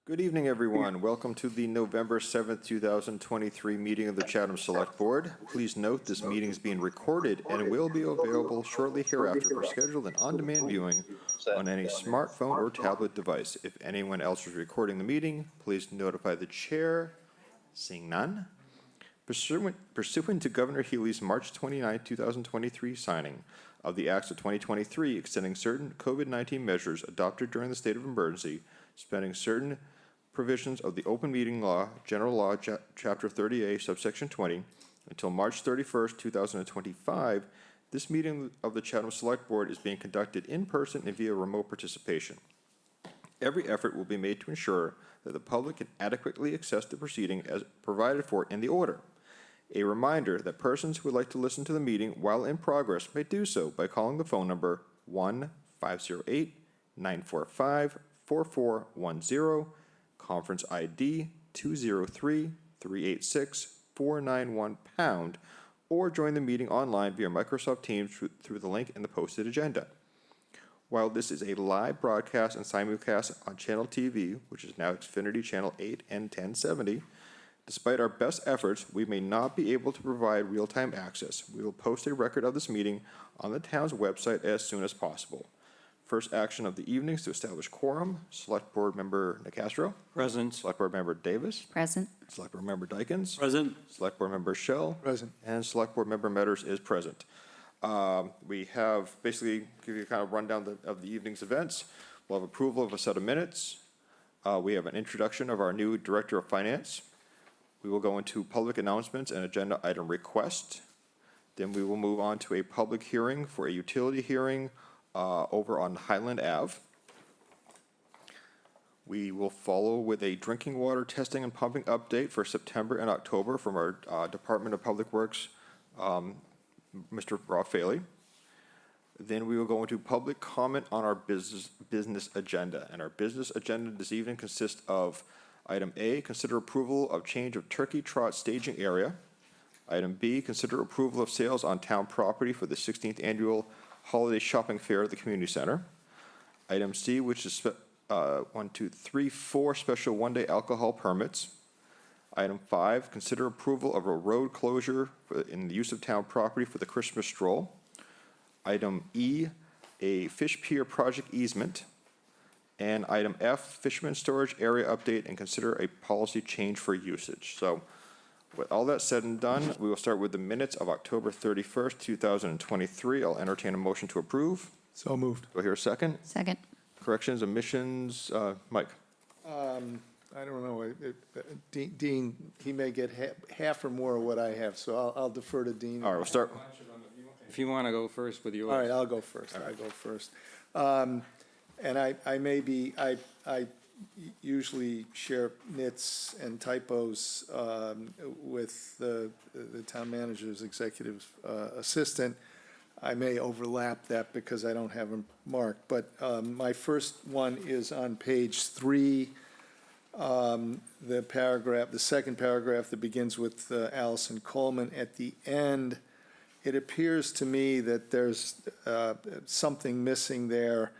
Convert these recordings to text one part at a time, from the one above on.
Good evening, everyone. Welcome to the November 7th, 2023 meeting of the Chatham Select Board. Please note this meeting is being recorded and will be available shortly hereafter for scheduled and on-demand viewing on any smartphone or tablet device. If anyone else is recording the meeting, please notify the chair. Seeing none. Pursuant to Governor Healy's March 29, 2023 signing of the Acts of 2023 extending certain COVID-19 measures adopted during the state of emergency, suspending certain provisions of the Open Meeting Law, General Law, Chapter 30A, subsection 20, until March 31st, 2025, this meeting of the Chatham Select Board is being conducted in person and via remote participation. Every effort will be made to ensure that the public can adequately access the proceeding as provided for in the order. A reminder that persons who would like to listen to the meeting while in progress may do so by calling the phone number 1-508-945-4410, conference ID 203-386-491#, or join the meeting online via Microsoft Teams through the link in the posted agenda. While this is a live broadcast and simulcast on Channel TV, which is now Xfinity Channel 8 and 1070, despite our best efforts, we may not be able to provide real-time access. We will post a record of this meeting on the town's website as soon as possible. First action of the evening is to establish quorum. Select Board Member Nicastro. Present. Select Board Member Davis. Present. Select Board Member Dykens. Present. Select Board Member Shell. Present. And Select Board Member Metters is present. We have basically give you a kind of rundown of the evening's events. We'll have approval of a set of minutes. We have an introduction of our new Director of Finance. We will go into public announcements and agenda item request. Then we will move on to a public hearing for a utility hearing over on Highland Ave. We will follow with a drinking water testing and pumping update for September and October from our Department of Public Works, Mr. Rob Faley. Then we will go into public comment on our business agenda. And our business agenda this evening consists of item A, consider approval of change of turkey trot staging area. Item B, consider approval of sales on town property for the 16th annual holiday shopping fair at the community center. Item C, which is 4 special one-day alcohol permits. Item 5, consider approval of a road closure in the use of town property for the Christmas stroll. Item E, a fish pier project easement. And item F, fisherman storage area update and consider a policy change for usage. So with all that said and done, we will start with the minutes of October 31st, 2023. I'll entertain a motion to approve. So moved. Do I hear a second? Second. Corrections, omissions, Mike? I don't know, Dean, he may get half or more of what I have, so I'll defer to Dean. All right, we'll start. If you want to go first with yours. All right, I'll go first. I'll go first. And I usually share nits and typos with the town manager's executive assistant. I may overlap that because I don't have them marked. But my first one is on page 3, the second paragraph that begins with Allison Coleman. At the end, it appears to me that there's something missing there.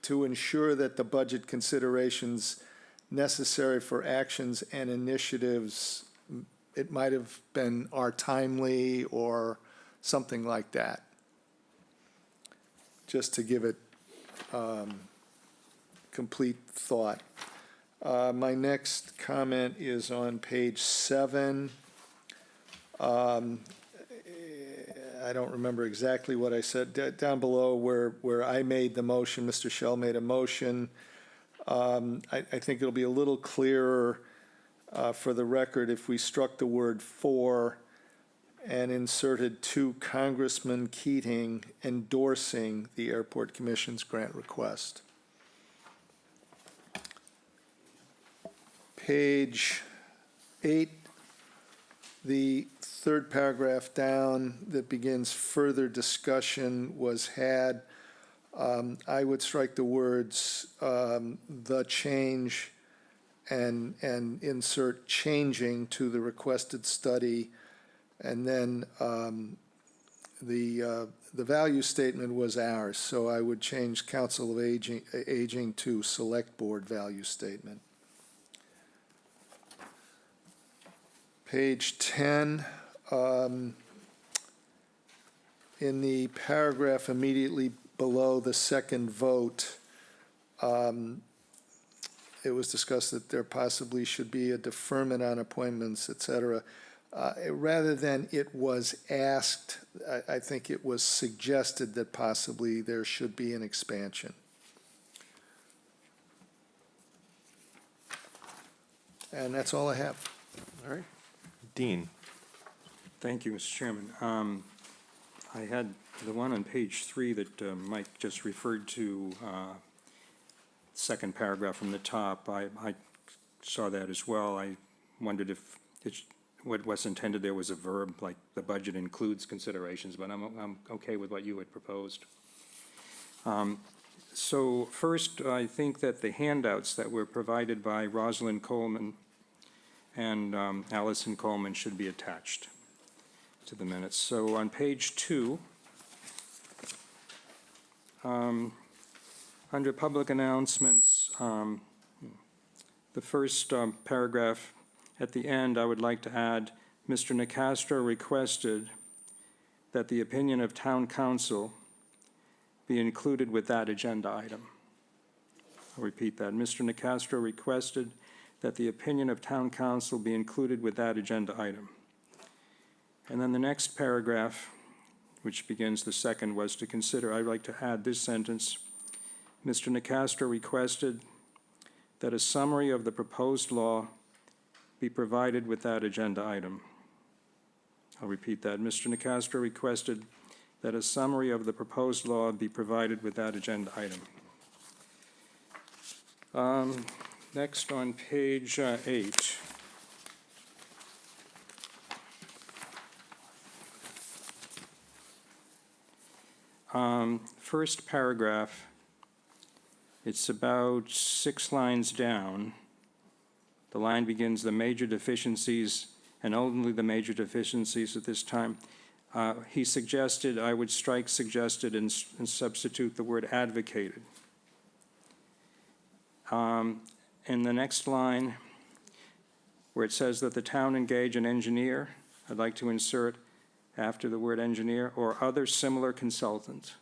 To ensure that the budget considerations necessary for actions and initiatives, it might have been are timely or something like that. Just to give it complete thought. My next comment is on page 7. I don't remember exactly what I said. Down below where I made the motion, Mr. Shell made a motion. I think it'll be a little clearer for the record if we struck the word "for" and inserted to Congressman Keating endorsing the Airport Commission's grant request. Page 8, the third paragraph down that begins further discussion was had. I would strike the words the change and insert changing to the requested study, and then the value statement was ours, so I would change Council of Aging to Select Board value statement. Page 10, in the paragraph immediately below the second vote, it was discussed that there possibly should be a deferment on appointments, et cetera. Rather than it was asked, I think it was suggested that possibly there should be an expansion. And that's all I have. All right. Dean? Thank you, Mr. Chairman. I had the one on page 3 that Mike just referred to, second paragraph from the top. I saw that as well. I wondered if what was intended there was a verb, like the budget includes considerations, but I'm okay with what you had proposed. So first, I think that the handouts that were provided by Rosalind Coleman and Allison Coleman should be attached to the minutes. So on page 2, under public announcements, the first paragraph at the end, I would like to add, Mr. Nicastro requested that the opinion of town council be included with that agenda item. I'll repeat that. Mr. Nicastro requested that the opinion of town council be included with that agenda item. And then the next paragraph, which begins the second, was to consider, I'd like to add this sentence. Mr. Nicastro requested that a summary of the proposed law be provided with that agenda item. I'll repeat that. Mr. Nicastro requested that a summary of the proposed law be provided with that agenda item. Next on page 8. First paragraph, it's about 6 lines down. The line begins, the major deficiencies, and only the major deficiencies at this time. He suggested I would strike suggested and substitute the word advocated. In the next line, where it says that the town engage an engineer, I'd like to insert after the word engineer, or other similar consultant.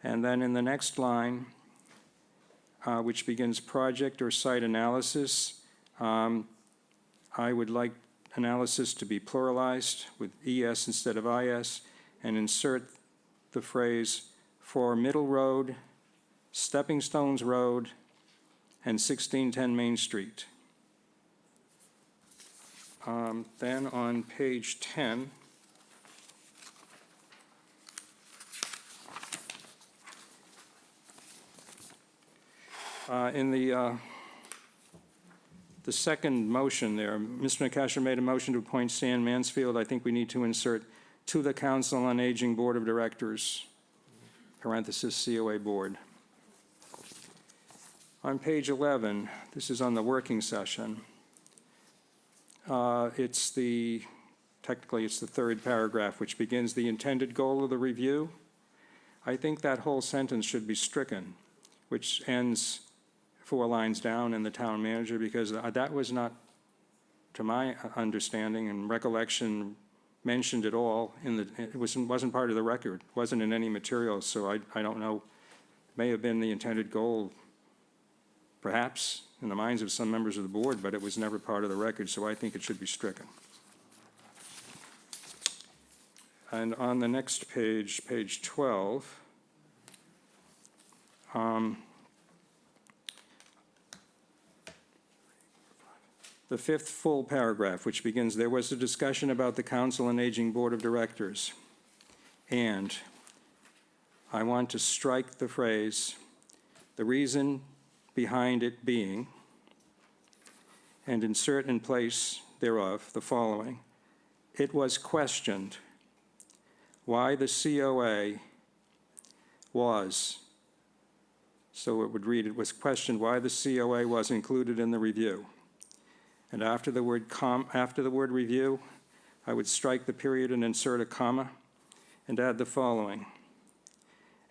And then in the next line, which begins project or site analysis, I would like analysis to be pluralized with ES instead of IS, and insert the phrase for Middle Road, Stepping Stones Road, and 1610 Main Street. Then on page 10, in the second motion there, Mr. Nicastro made a motion to appoint Stan Mansfield. I think we need to insert to the Council on Aging Board of Directors, parenthesis COA Board. On page 11, this is on the working session. Technically it's the third paragraph, which begins the intended goal of the review. I think that whole sentence should be stricken, which ends 4 lines down in the town manager, because that was not, to my understanding and recollection, mentioned at all. It wasn't part of the record, wasn't in any material, so I don't know. It may have been the intended goal, perhaps, in the minds of some members of the board, but it was never part of the record, so I think it should be stricken. And on the next page, page 12, the 5th full paragraph, which begins, there was a discussion about the Council on Aging Board of Directors, and I want to strike the phrase, the reason behind it being, and insert in place thereof the following. It was questioned why the COA was, so it would read, it was questioned why the COA was included in the review. And after the word review, I would strike the period and insert a comma and add the following.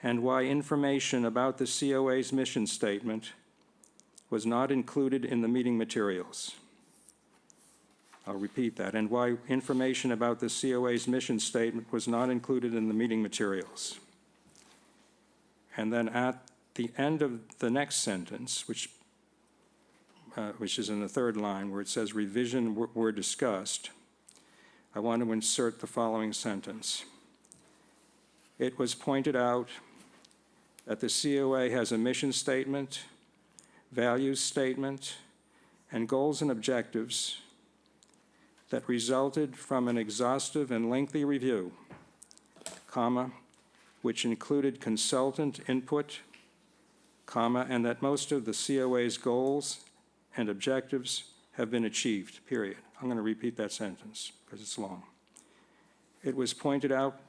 And why information about the COA's mission statement was not included in the meeting materials. I'll repeat that. And why information about the COA's mission statement was not included in the meeting materials. And then at the end of the next sentence, which is in the third line, where it says revision were discussed, I want to insert the following sentence. It was pointed out that the COA has a mission statement, values statement, and goals and objectives that resulted from an exhaustive and lengthy review, comma, which included consultant input, comma, and that most of the COA's goals and objectives have been achieved, period. I'm going to repeat that sentence because it's long. It was pointed out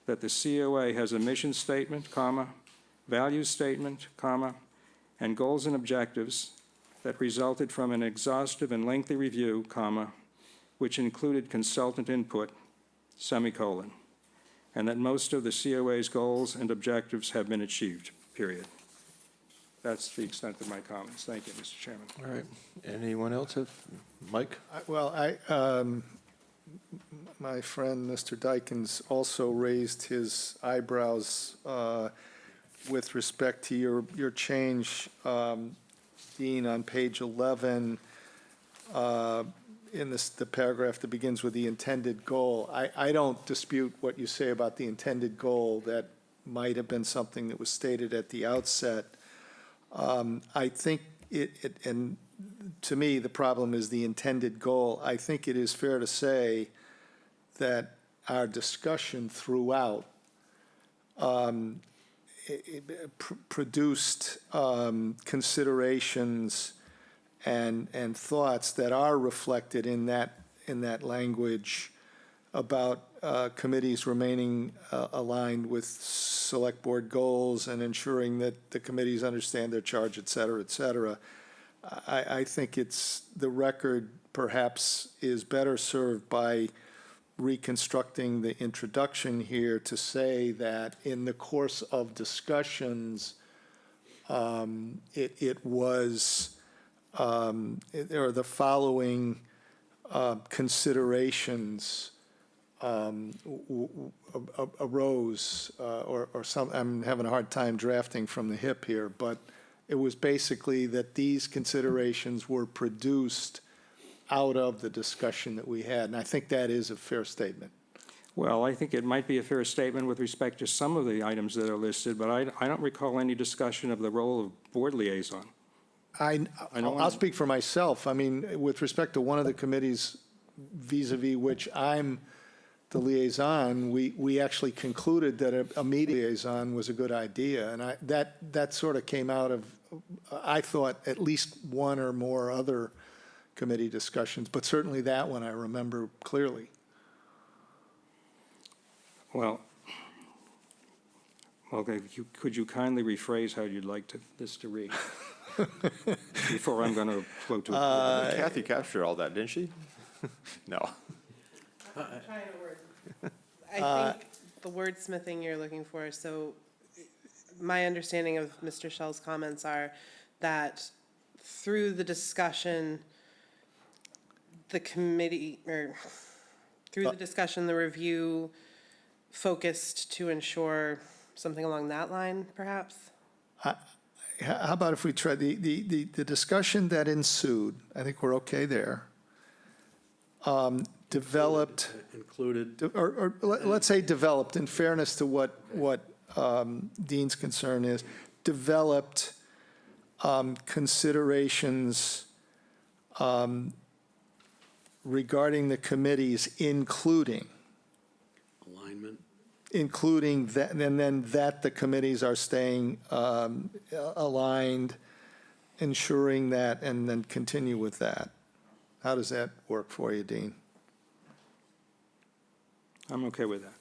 that the COA has a mission statement, comma, values statement, comma, and goals and objectives that resulted from an exhaustive and lengthy review, comma, which included consultant input, semicolon, and that most of the COA's goals and objectives have been achieved, period. That's the extent of my comments. Thank you, Mr. Chairman. All right. Anyone else have, Mike? My friend, Mr. Dykens, also raised his eyebrows with respect to your change, Dean, on page 11, in the paragraph that begins with the intended goal. I don't dispute what you say about the intended goal. That might have been something that was stated at the outset. I think and to me, the problem is the intended goal. I think it is fair to say that our discussion throughout produced considerations and thoughts that are reflected in that language about committees remaining aligned with select board goals and ensuring that the committees understand their charge, et cetera, et cetera. I think the record perhaps is better served by reconstructing the introduction here to say that in the course of discussions, it was, there are the following considerations arose, or some, I'm having a hard time drafting from the hip here, but it was basically that these considerations were produced out of the discussion that we had, and I think that is a fair statement. Well, I think it might be a fair statement with respect to some of the items that are listed, but I don't recall any discussion of the role of board liaison. I'll speak for myself. I mean, with respect to one of the committees vis-a-vis which I'm the liaison, we actually concluded that a meeting liaison was a good idea, and that sort of came out of, I thought, at least one or more other committee discussions, but certainly that one I remember clearly. Well, okay, could you kindly rephrase how you'd like this to read? Before I'm going to float to it. Kathy captured all that, didn't she? No. I'm trying to word. I think the wordsmithing you're looking for, so my understanding of Mr. Schell's comments are that through the discussion, the committee, or through the discussion, the review focused to ensure something along that line, perhaps? How about if we try the discussion that ensued, I think we're okay there, developed. Included. Or let's say developed, in fairness to what Dean's concern is, developed considerations regarding the committees, including that, and then that the committees are staying aligned, ensuring that, and then continue with that. How does that work for you, Dean? I'm okay with that.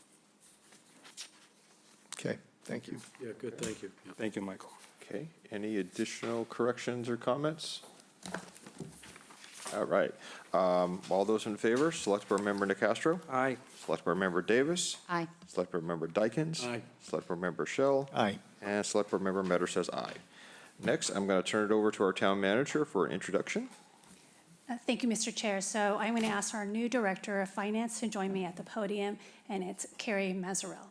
Okay, thank you. Yeah, good, thank you. Yeah. Thank you, Michael. Okay. Any additional corrections or comments? All right. All those in favor, Select Board Member Nacastro? Aye. Select Board Member Davis? Aye. Select Board Member Dykens? Aye. Select Board Member Shell? Aye. And Select Board Member Metter says aye. Next, I'm going to turn it over to our town manager for an introduction. Thank you, Mr. Chair. So I'm going to ask our new Director of Finance to join me at the podium, and it's Carrie Mazzarell.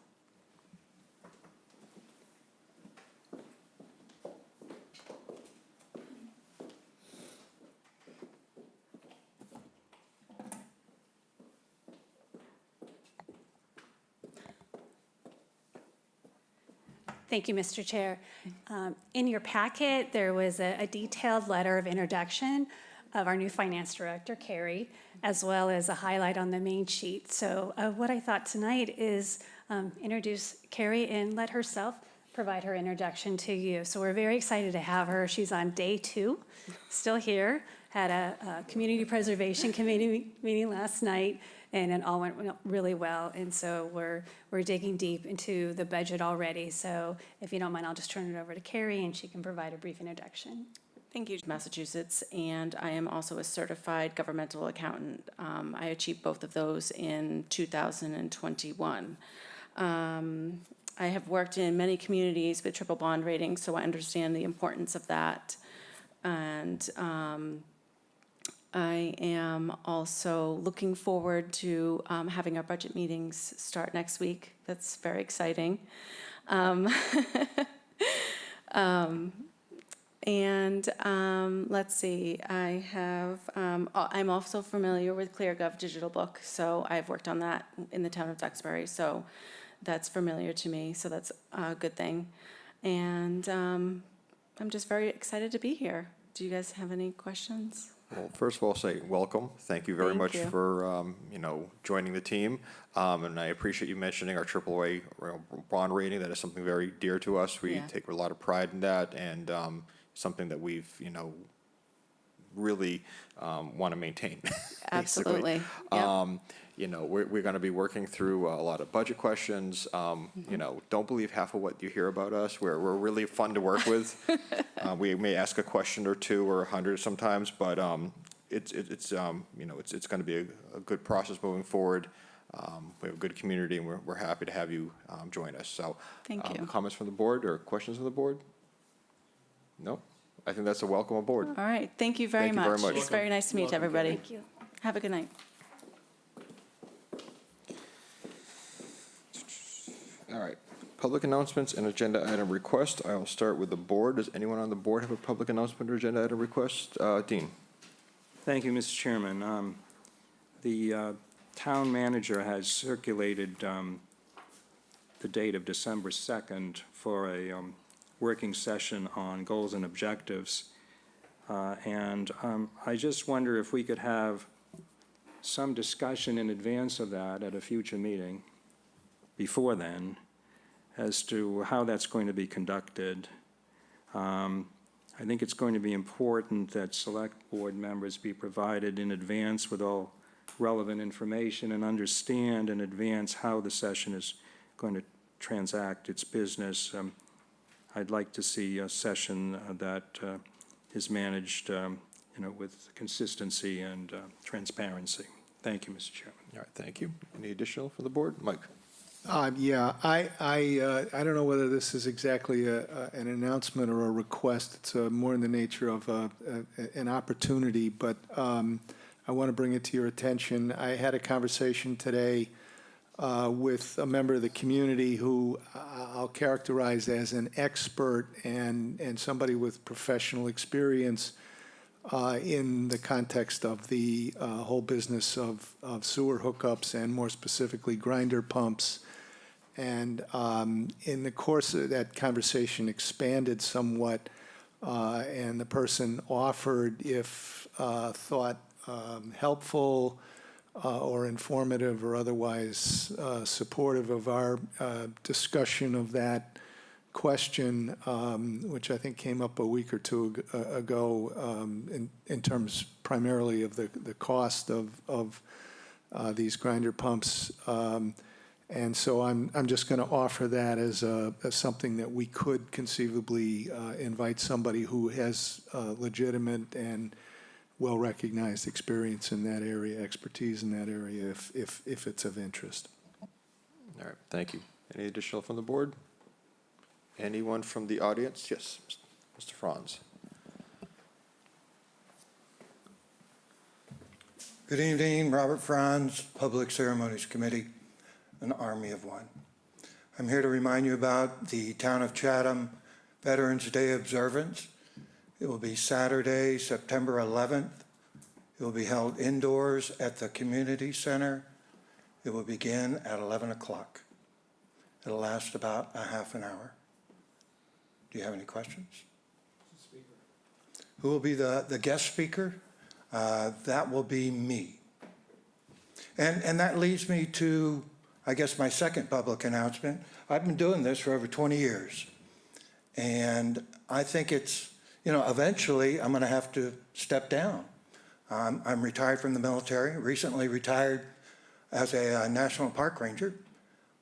Thank you, Mr. Chair. In your packet, there was a detailed letter of introduction of our new finance director, Carrie, as well as a highlight on the main sheet. So what I thought tonight is introduce Carrie and let herself provide her introduction to you. So we're very excited to have her. She's on day 2, still here. Had a community preservation committee meeting last night, and it all went really well. And so we're digging deep into the budget already. So if you don't mind, I'll just turn it over to Carrie, and she can provide a brief introduction. Thank you, Massachusetts, and I am also a certified governmental accountant. I achieved both of those in 2021. I have worked in many communities with triple bond ratings, so I understand the importance of that. And I am also looking forward to having our budget meetings start next week. That's very exciting. Let's see, I'm also familiar with ClearGov Digital Book, so I've worked on that in the town of Duxbury, so that's familiar to me, so that's a good thing. And I'm just very excited to be here. Do you guys have any questions? Well, first of all, say welcome. Thank you very Thank much you. for, joining the team. And I appreciate you mentioning our AAA bond rating. That is something very dear to us. We Yeah. take a lot of pride in that, and something that we've, really want to maintain. basically. Absolutely. Yep. We're going to be working through a lot of budget questions. Don't believe half of what you hear about us. We're really fun to work with. We may ask a question or two or 100 sometimes, but it's going to be a good process moving forward. We have a good community, and we're happy to have you join us. So, Thank you. Comments from the board or questions from the board? No? I think that's a welcome aboard. All right, thank you very Thank you very much. much. It's very nice to meet everybody. Thank you. Have a good night. All right. Public announcements and agenda item request. I will start with the board. Does anyone on the board have a public announcement or agenda item request? Dean? Thank you, Mr. Chairman. The town manager has circulated the date of December 2nd for a working session on goals and objectives. And I just wonder if we could have some discussion in advance of that at a future meeting before then as to how that's going to be conducted. I think it's going to be important that select board members be provided in advance with all relevant information and understand in advance how the session is going to transact its business. I'd like to see a session that is managed, with consistency and transparency. Thank you, Mr. Chairman. All right, thank you. Any additional for the board? Mike? Yeah, I don't know whether this is exactly an announcement or a request. It's more in the nature of an opportunity, but I want to bring it to your attention. I had a conversation today with a member of the community who I'll characterize as an expert and somebody with professional experience in the context of the whole business of sewer hookups and more specifically grinder pumps. And in the course of that conversation expanded somewhat, and the person offered, if thought helpful or informative or otherwise supportive of our discussion of that question, which I think came up a week or two ago in terms primarily of the cost of these grinder pumps. And so I'm just going to offer that as something that we could conceivably invite somebody who has legitimate and well-recognized experience in that area, expertise in that area, if it's of interest. All right, thank you. Any additional from the board? Anyone from the audience? Yes, Mr. Franz. Good evening, Robert Franz, Public Ceremonies Committee, an army of one. I'm here to remind you about the Town of Chatham Veterans Day observance. It will be Saturday, September 11th. It will be held indoors at the community center. It will begin at 11 o'clock. It'll last about a half an hour. Do you have any questions? Who will be the guest speaker? That will be me. And that leads me to, I guess, my second public announcement. I've been doing this for over 20 years. And I think it's, eventually I'm going to have to step down. I'm retired from the military, recently retired as a National Park Ranger,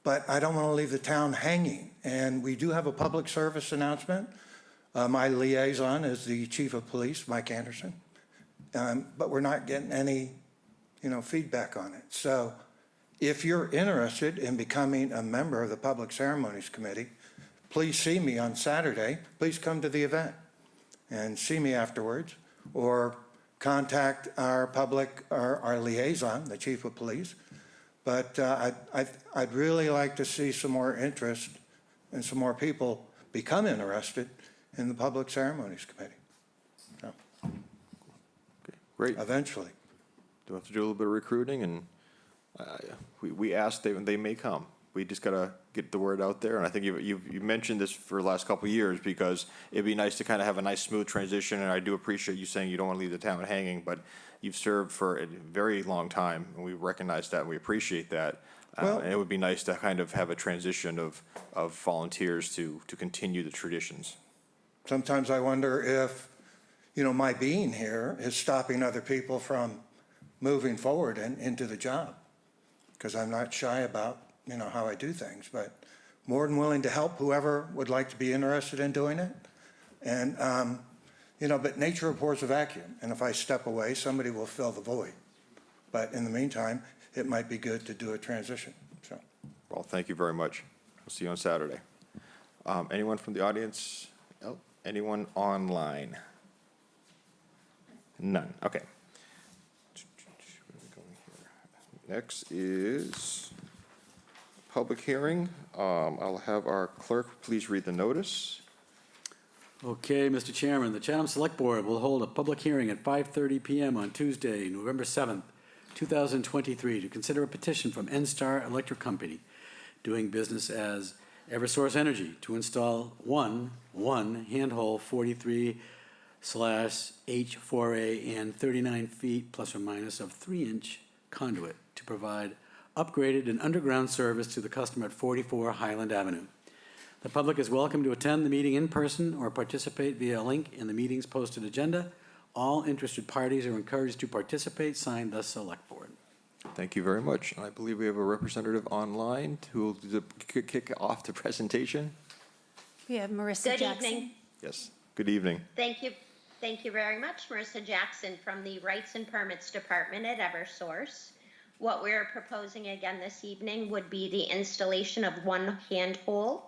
but I don't want to leave the town hanging. And we do have a public service announcement. My liaison is the Chief of Police, Mike Anderson. But we're not getting any, feedback on it. So if you're interested in becoming a member of the Public Ceremonies Committee, please see me on Saturday. Please come to the event and see me afterwards, or contact our liaison, the Chief of Police. But I'd really like to see some more interest and some more people become interested in the Public Ceremonies Committee. Great. Eventually. Do have to do a little bit of recruiting, and we asked, they may come. We just got to get the word out there, and I think you've mentioned this for the last couple of years, because it'd be nice to kind of have a nice, smooth transition, and I do appreciate you saying you don't want to leave the town hanging, but you've served for a very long time, and we recognize that, and we appreciate that. Well- And it would be nice to kind of have a transition of volunteers to continue the traditions. Sometimes I wonder if, my being here is stopping other people from moving forward and into the job. Because I'm not shy about, how I do things, but more than willing to help whoever would like to be interested in doing it. And, but nature abhors a vacuum. And if I step away, somebody will fill the void. But in the meantime, it might be good to do a transition, so. Well, thank you very much. We'll see you on Saturday. Anyone from the audience? Oh, anyone online? None. Okay. Where are we going here? Next is public hearing. I'll have our clerk please read the notice. Okay, Mr. Chairman, the Chatham Select Board will hold a public hearing at 5:30 PM on Tuesday, November 7th, 2023, to consider a petition from NStar Electric Company, doing business as Eversource Energy, to install one handhole 43/H4A and 39 feet plus or minus of 3-inch conduit to provide upgraded and underground service to the customer at 44 Highland Avenue. The public is welcome to attend the meeting in person or participate via a link in the meeting's posted agenda. All interested parties are encouraged to participate. Signed, the Select Board. Thank you very much. I believe we have a representative online who will kick off the presentation. We have Marissa Good Jackson. evening. Yes, good evening. Thank you. Thank you very much. Marissa Jackson from the Rights and Permits Department at Eversource. What we're proposing again this evening would be the installation of one handhole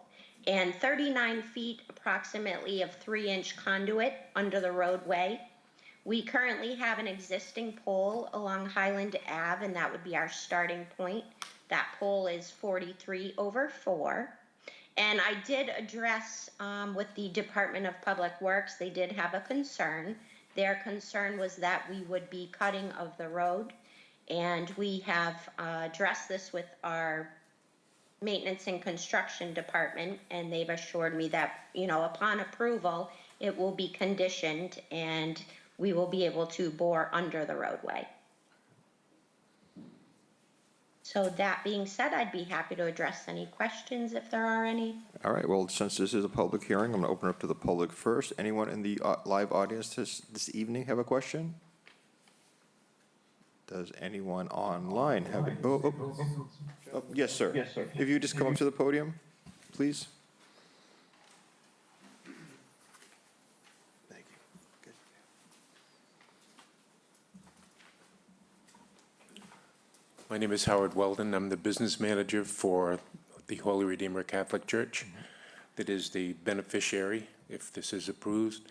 and 39 feet approximately of 3-inch conduit under the roadway. We currently have an existing pole along Highland Ave, and that would be our starting point. That pole is 43/4. And I did address with the Department of Public Works, they did have a concern. Their concern was that we would be cutting of the road. And we have addressed this with our Maintenance and Construction Department, and they've assured me that, upon approval, it will be conditioned and we will be able to bore under the roadway. So that being said, I'd be happy to address any questions if there are any. All right, well, since this is a public hearing, I'm going to open up to the public first. Anyone in the live audience this evening have a question? Does anyone online have it? Oh, yes, sir. Yes, sir. If you just come up to the podium, please. Thank you. Good. My name is Howard Weldon. I'm the business manager for the Holy Redeemer Catholic Church. That is the beneficiary if this is approved.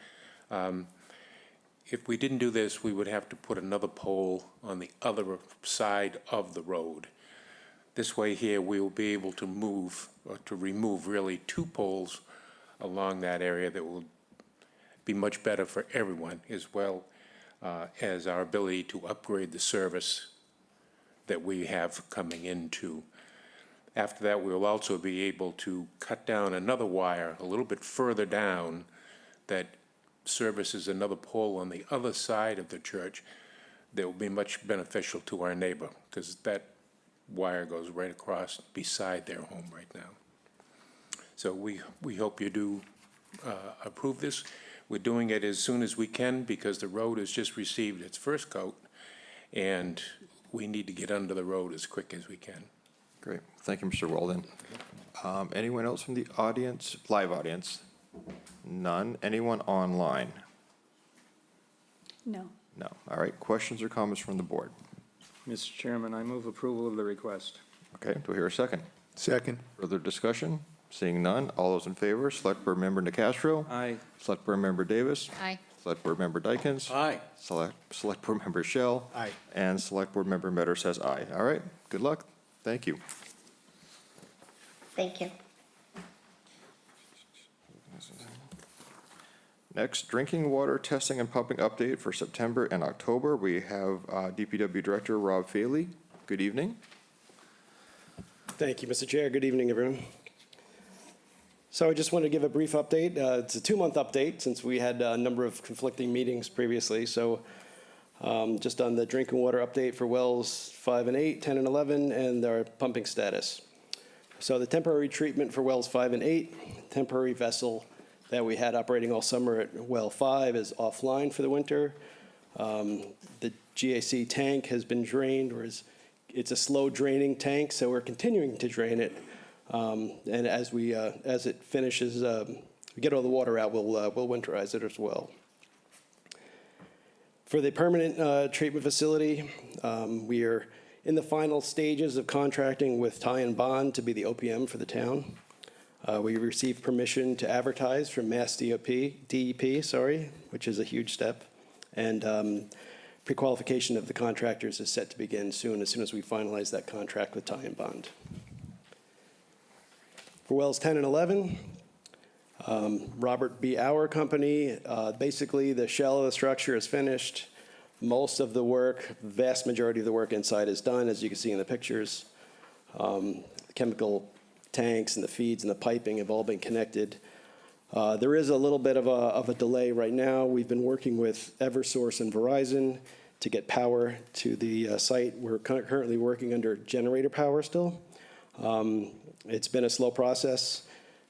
If we didn't do this, we would have to put another pole on the other side of the road. This way here, we will be able to move, or to remove really 2 poles along that area that will be much better for everyone, as well as our ability to upgrade the service that we have coming into. After that, we'll also be able to cut down another wire a little bit further down that services another pole on the other side of the church that will be much beneficial to our neighbor, because that wire goes right across beside their home right now. So we hope you do approve this. We're doing it as soon as we can because the road has just received its first coat, and we need to get under the road as quick as we can. Great. Thank you, Mr. Weldon. Anyone else from the audience, live audience? None. Anyone online? No. No. All right. Questions or comments from the board? Mr. Chairman, I move approval of the request. Okay. Do I hear a second? Second. Further discussion? Seeing none. All those in favor, Select Board Member Nacastro. Aye. Select Board Member Davis. Aye. Select Board Member Dykens. Aye. Select Board Member Shell. Aye. And Select Board Member Metter says aye. All right. Good luck. Thank you. Thank you. Next, drinking water testing and pumping update for September and October. We have DPW Director Rob Faley. Good evening. Thank you, Mr. Chair. Good evening, everyone. So I just wanted to give a brief update. It's a 2-month update since we had a number of conflicting meetings previously. So just on the drinking water update for wells 5 and 8, 10 and 11, and their pumping status. So the temporary treatment for wells 5 and 8, temporary vessel that we had operating all summer at well 5 is offline for the winter. The GAC tank has been drained, or it's a slow draining tank, so we're continuing to drain it. And as it finishes, we get all the water out, we'll winterize it as well. For the permanent treatment facility, we are in the final stages of contracting with Ty and Bond to be the OPM for the town. We received permission to advertise from Mass DEP, which is a huge step. And pre-qualification of the contractors is set to begin soon as we finalize that contract with Ty and Bond. For wells 10 and 11, Robert B. Auer Company, basically the shell of the structure is finished. Most of the work, vast majority of the work inside is done, as you can see in the pictures. The chemical tanks and the feeds and the piping have all been connected. There is a little bit of a delay right now. We've been working with Eversource and Verizon to get power to the site. We're currently working under generator power still. It's been a slow process.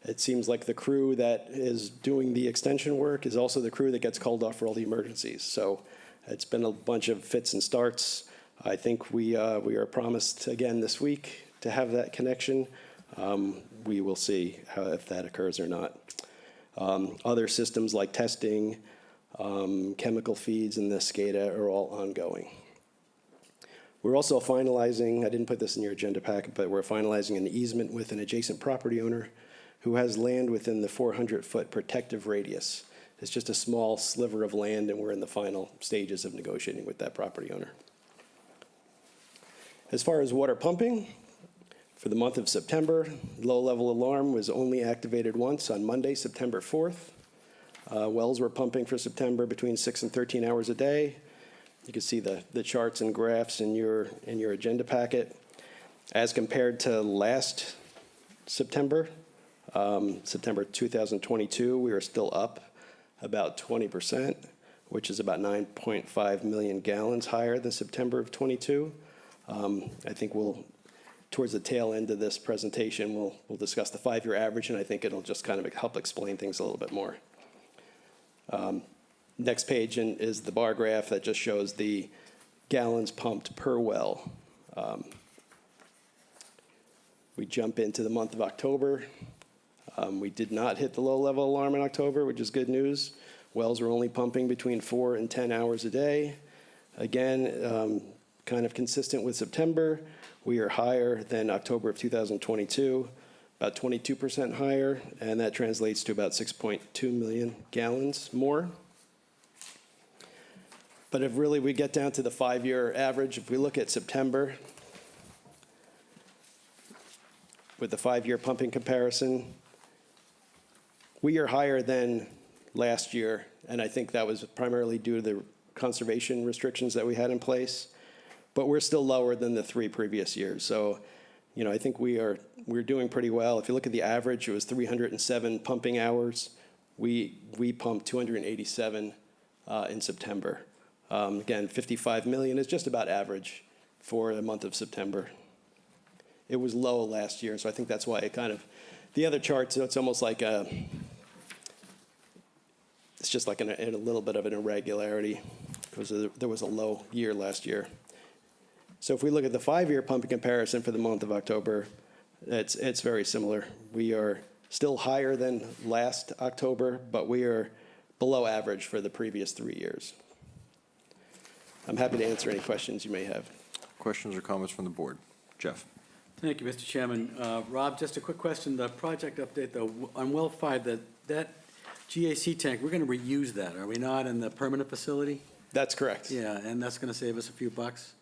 It seems like the crew that is doing the extension work is also the crew that gets called off for all the emergencies. So it's been a bunch of fits and starts. I think we are promised again this week to have that connection. We will see if that occurs or not. Other systems like testing, chemical feeds, and the SCADA are all ongoing. We're also finalizing, I didn't put this in your agenda packet, but we're finalizing an easement with an adjacent property owner who has land within the 400-foot protective radius. It's just a small sliver of land, and we're in the final stages of negotiating with that property owner. As far as water pumping, for the month of September, low-level alarm was only activated once on Monday, September 4th. Wells were pumping for September between 6 and 13 hours a day. You can see the charts and graphs in your agenda packet. As compared to last September, September 2022, we are still up about 20%, which is about 9.5 million gallons higher than September of 22. I think towards the tail end of this presentation, we'll discuss the 5-year average, and I think it'll just kind of help explain things a little bit more. Next page is the bar graph that just shows the gallons pumped per well. We jump into the month of October. We did not hit the low-level alarm in October, which is good news. Wells are only pumping between 4 and 10 hours a day. Again, kind of consistent with September. We are higher than October of 2022, about 22% higher, and that translates to about 6.2 million gallons more. But if really we get down to the 5-year average, if we look at September, with the 5-year pumping comparison, we are higher than last year, and I think that was primarily due to the conservation restrictions that we had in place, but we're still lower than the 3 previous years. So, you know, I think we're doing pretty well. If you look at the average, it was 307 pumping hours. We pumped 287 in September. Again, 55 million is just about average for the month of September. It was low last year, so I think that's why it kind of, the other charts, it's almost like it's just like a little bit of an irregularity because there was a low year last year. So if we look at the 5-year pumping comparison for the month of October, it's very similar. We are still higher than last October, but we are below average for the previous 3 years. I'm happy to answer any questions you may have. Questions or comments from the board? Jeff? Thank you, Mr. Chairman. Rob, just a quick question. The project update, though, on well 5, that GAC tank, we're going to reuse that, are we not, in the permanent facility? That's correct. Yeah, and that's going to save us a few bucks?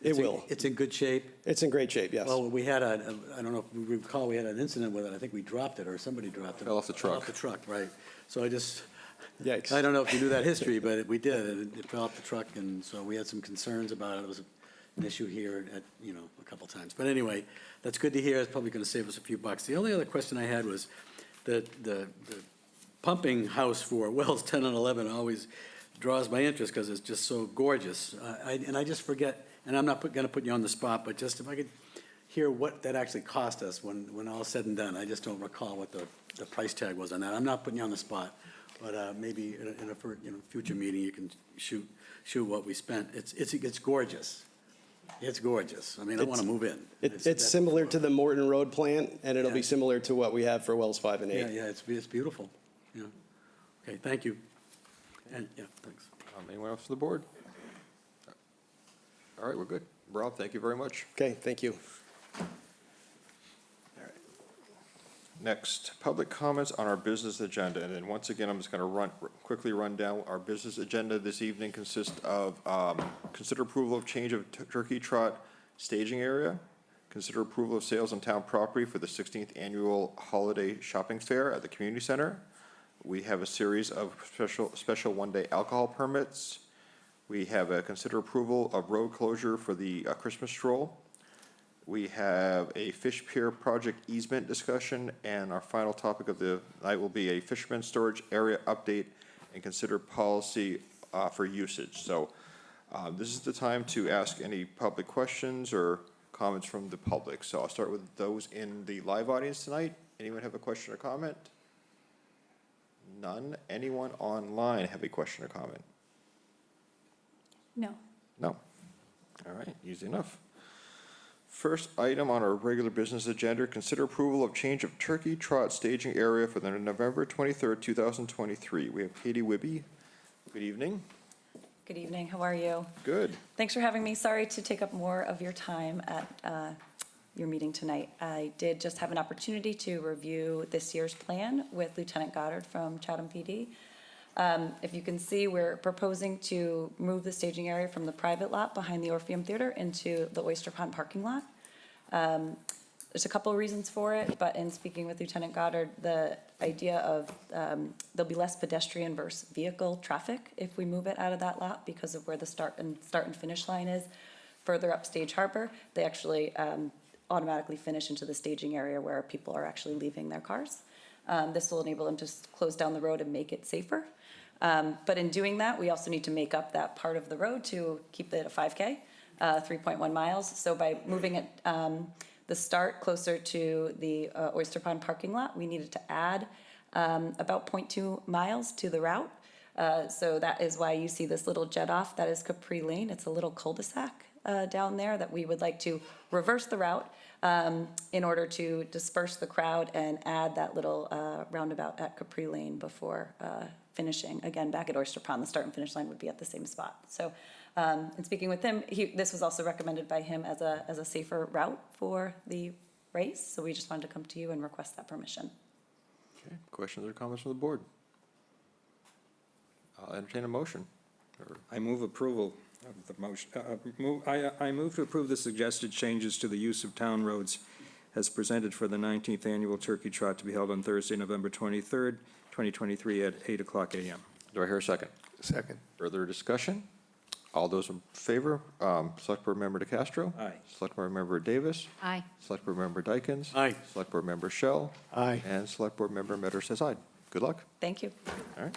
It will. It's in good shape? It's in great shape, yes. Well, we had I don't know if you recall, we had an incident with it. I think we dropped it, or somebody dropped it. Fell off the truck. Fell off the truck, right. So Yikes. I don't know if you knew that history, but we did. It fell off the truck, and so we had some concerns about it. It was an issue here a couple times. But anyway, that's good to hear. It's probably going to save us a few bucks. The only other question I had was the pumping house for wells 10 and 11 always draws my interest because it's just so gorgeous. And I just forget, and I'm not going to put you on the spot, but just if I could hear what that actually cost us when all is said and done. I just don't recall what the price tag was on that. I'm not putting you on the spot, but maybe in a future meeting you can shoot what we spent. It's gorgeous. It's gorgeous. I mean, I want to move in. It's similar to the Morton Road plant, and it'll be Yeah. similar to what we have for wells 5 and 8. Yeah, it's beautiful. Yeah. Okay, thank you. And, yeah, thanks. Anyone else from the board? All right, we're good. Rob, thank you very much. Okay, thank you. Next, public comments on our business agenda. And then once again, I'm just going to quickly run down. Our business agenda this evening consists of consider approval of change of turkey trot staging area, consider approval of sales on town property for the 16th annual holiday shopping fair at the community center. We have a series of special one-day alcohol permits. We have a consider approval of road closure for the Christmas stroll. We have a fish pier project easement discussion, and our final topic of the night will be a fisherman storage area update and consider policy for usage. So this is the time to ask any public questions or comments from the public. So I'll start with those in the live audience tonight. Anyone have a question or comment? None. Anyone online have a question or comment? No. No. All right, easy enough. First item on our regular business agenda, consider approval of change of turkey trot staging area for the November 23rd, 2023. We have Katie Wibby. Good evening. Good evening, how are you? Good. Thanks for having me. Sorry to take up more of your time at your meeting tonight. I did just have an opportunity to review this year's plan with Lieutenant Goddard from Chatham PD. If you can see, we're proposing to move the staging area from the private lot behind the Orpheum Theater into the Oyster Pond parking lot. There's a couple of reasons for it, but in speaking with Lieutenant Goddard, the idea of there'll be less pedestrian versus vehicle traffic if we move it out of that lot because of where the start and finish line is. Further up Stage Harbor, they actually automatically finish into the staging area where people are actually leaving their cars. This will enable them to close down the road and make it safer. But in doing that, we also need to make up that part of the road to keep it a 5K, 3.1 miles. So by moving it, the start closer to the Oyster Pond parking lot, we needed to add about 0.2 miles to the route. So that is why you see this little jet off. That is Capri Lane. It's a little cul-de-sac down there that we would like to reverse the route in order to disperse the crowd and add that little roundabout at Capri Lane before finishing. Again, back at Oyster Pond, the start and finish line would be at the same spot. So And speaking with him, this was also recommended by him as a safer route for the race, so we just wanted to come to you and request that permission. Okay, questions or comments from the board? I'll entertain a motion. I move approval of the motion. I move to approve the suggested changes to the use of town roads as presented for the 19th Annual Turkey Trot to be held on Thursday, November 23rd, 2023 at 8:00 a.m. Do I hear a second? Second. Further discussion? All those in favor, Select Board Member DeCastro? Aye. Select Board Member Davis? Aye. Select Board Member Dykens? Aye. Select Board Member Shell? Aye. And Select Board Member Metter says aye. Good luck. Thank you. All right.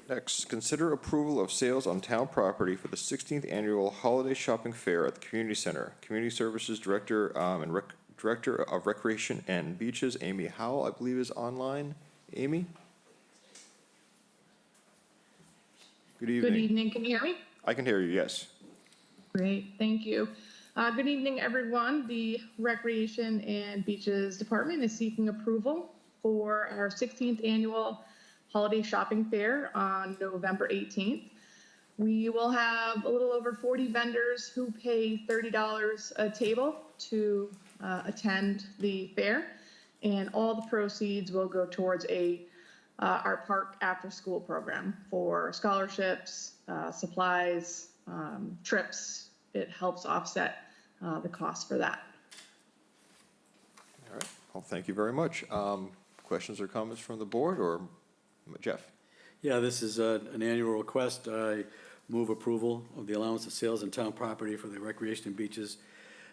Next, consider approval of sales on town property for the 16th Annual Holiday Shopping Fair at the Community Center. Community Services Director Director of Recreation and Beaches, Amy Howell, I believe, is online. Amy? Good evening. Good evening, can you hear me? I can hear you, yes. Great, thank you. Good evening, everyone. The Recreation and Beaches Department is seeking approval for our 16th Annual Holiday Shopping Fair on November 18th. We will have a little over 40 vendors who pay $30 a table to attend the fair, and all the proceeds will go towards our park after-school program for scholarships, supplies, trips. It helps offset the cost for that. All right, well, thank you very much. Questions or comments from the board, or Jeff? Yeah, this is an annual request. I move approval of the allowance of sales and town property for the Recreation and Beaches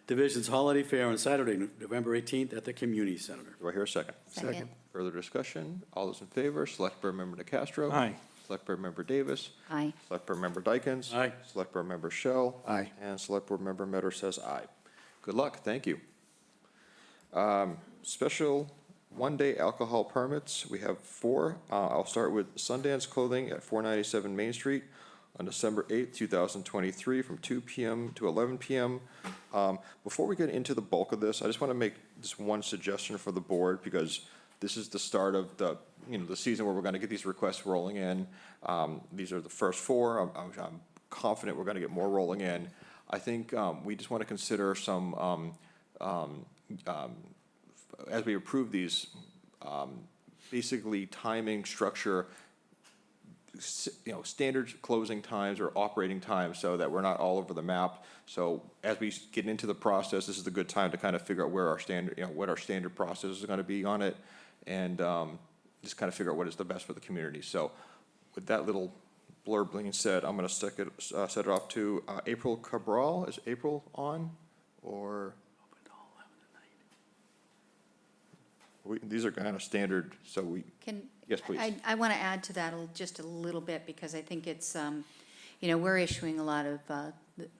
Division's Holiday Fair on Saturday, November 18th at the Community Center. Do I hear a second? Second. Further discussion? All those in favor, Select Board Member DeCastro? Aye. Select Board Member Davis? Aye. Select Board Member Dykens? Aye. Select Board Member Shell? Aye. And Select Board Member Metter says aye. Good luck, thank you. Special one-day alcohol permits, we have 4. I'll start with Sundance Clothing at 497 Main Street on December 8th, 2023, from 2 p.m. to 11 p.m. Before we get into the bulk of this, I just want to make this one suggestion for the board, because this is the start of the season where we're going to get these requests rolling in. These are the first 4. I'm confident we're going to get more rolling in. I think we just want to consider some, as we approve these, basically timing, structure, standard closing times or operating times, so that we're not all over the map. So as we get into the process, this is a good time to kind of figure out where our standard, what our standard process is going to be on it, and just kind of figure out what is the best for the community. So with that little blurb being said, I'm going to set it off to April Cabral. Is April on, or? These are kind of standard, so we, yes, please. I want to add to that just a little bit, because I think it's, we're issuing a lot of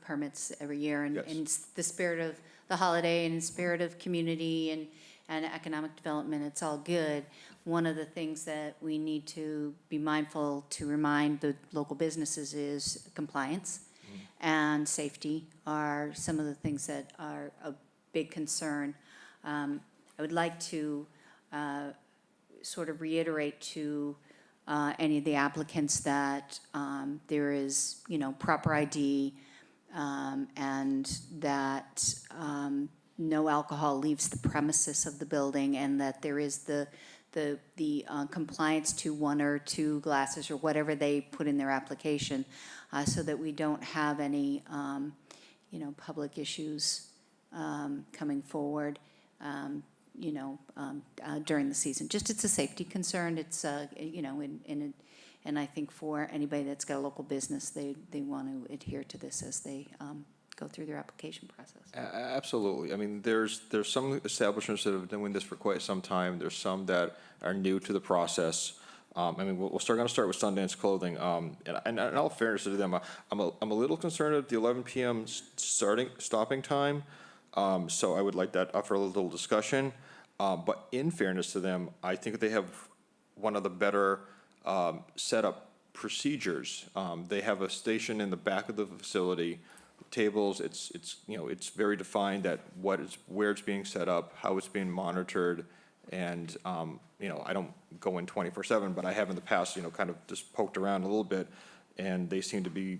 permits every year, and Yes. in the spirit of the holiday and in the spirit of community and economic development, it's all good. One of the things that we need to be mindful to remind the local businesses is compliance and safety are some of the things that are a big concern. I would like to sort of reiterate to any of the applicants that there is, proper ID, and that no alcohol leaves the premises of the building, and that there is the compliance to 1 or 2 glasses or whatever they put in their application, so that we don't have any, public issues coming forward. During the season. Just it's a safety concern. It's, and I think for anybody that's got a local business, they want to adhere to this as they go through their application process. Absolutely. I mean, there's some establishments that have been doing this for quite some time. There's some that are new to the process. We're going to start with Sundance Clothing. And in all fairness to them, I'm a little concerned at the 11 p.m. stopping time. So I would like that up for a little discussion. But in fairness to them, I think they have one of the better setup procedures. They have a station in the back of the facility, tables. It's very defined that where it's being set up, how it's being monitored, and I don't go in 24/7, but I have in the past, kind of just poked around a little bit, and they seem to be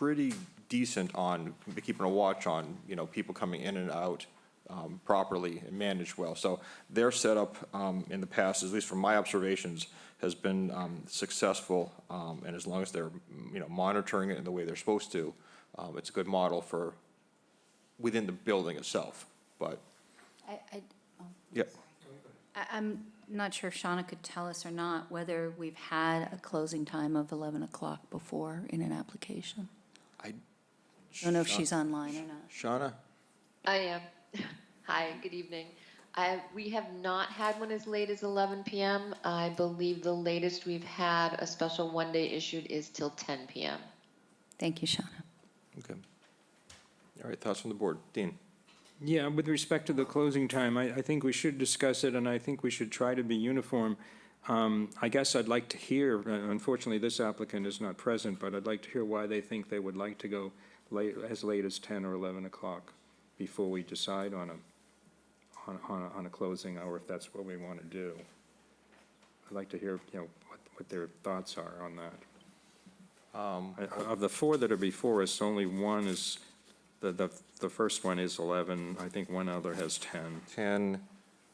pretty decent on keeping a watch on, you know, people coming in and out properly and managed well. So their setup in the past, at least from my observations, has been successful. And as long as they're, you know, monitoring it in the way they're supposed to, it's a good model for within the building itself. But, yeah. I'm not sure if Shauna could tell us or not whether we've had a closing time of 11 o'clock before in an application. I don't know if she's online or not. Shauna? I am. Hi, good evening. We have not had one as late as 11 p.m. I believe the latest we've had a special one-day issued is till 10 p.m. Thank you, Shauna. Okay. All right, thoughts from the board. Dean? Yeah, with respect to the closing time, I think we should discuss it, and I think we should try to be uniform. I guess I'd like to hear, unfortunately, this applicant is not present, but I'd like to hear why they think they would like to go as late as 10 or 11 o'clock before we decide on a closing hour, if that's what we want to do. I'd like to hear, you know, what their thoughts are on that. Of the four that are before us, only one is, the first one is 11. I think one other has 10. 10.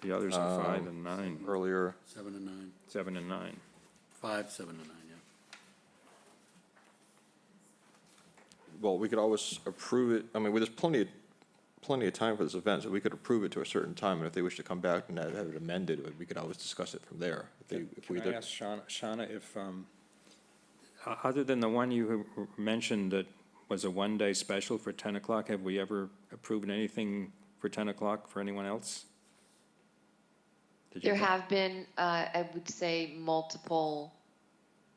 The others are 5 and 9. Earlier. 7 and 9. 7 and 9. 5, 7 and 9, yeah. Well, we could always approve it. I mean, there's plenty of time for this event, so we could approve it to a certain time, and if they wish to come back and have it amended, we could always discuss it from there. Can I ask Shauna if, other than the one you mentioned that was a one-day special for 10 o'clock, have we ever approved anything for 10 o'clock for anyone else? There have been, I would say, multiple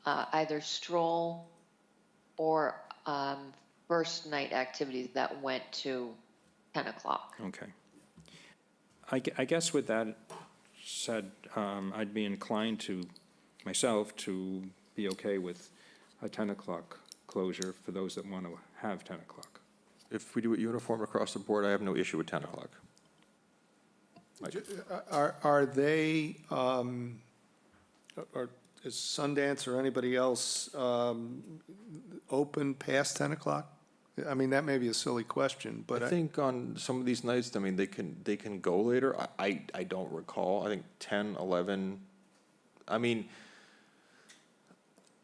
either stroll or first night activities that went to 10 o'clock. Okay. I guess with that said, I'd be inclined to, myself, to be okay with a 10 o'clock closure for those that want to have 10 o'clock. If we do it uniform across the board, I have no issue with 10 o'clock. Are they, or is Sundance or anybody else open past 10 o'clock? I mean, that may be a silly question, but I think on some of these nights, I mean, they can go later. I don't recall. I think 10, 11, I mean,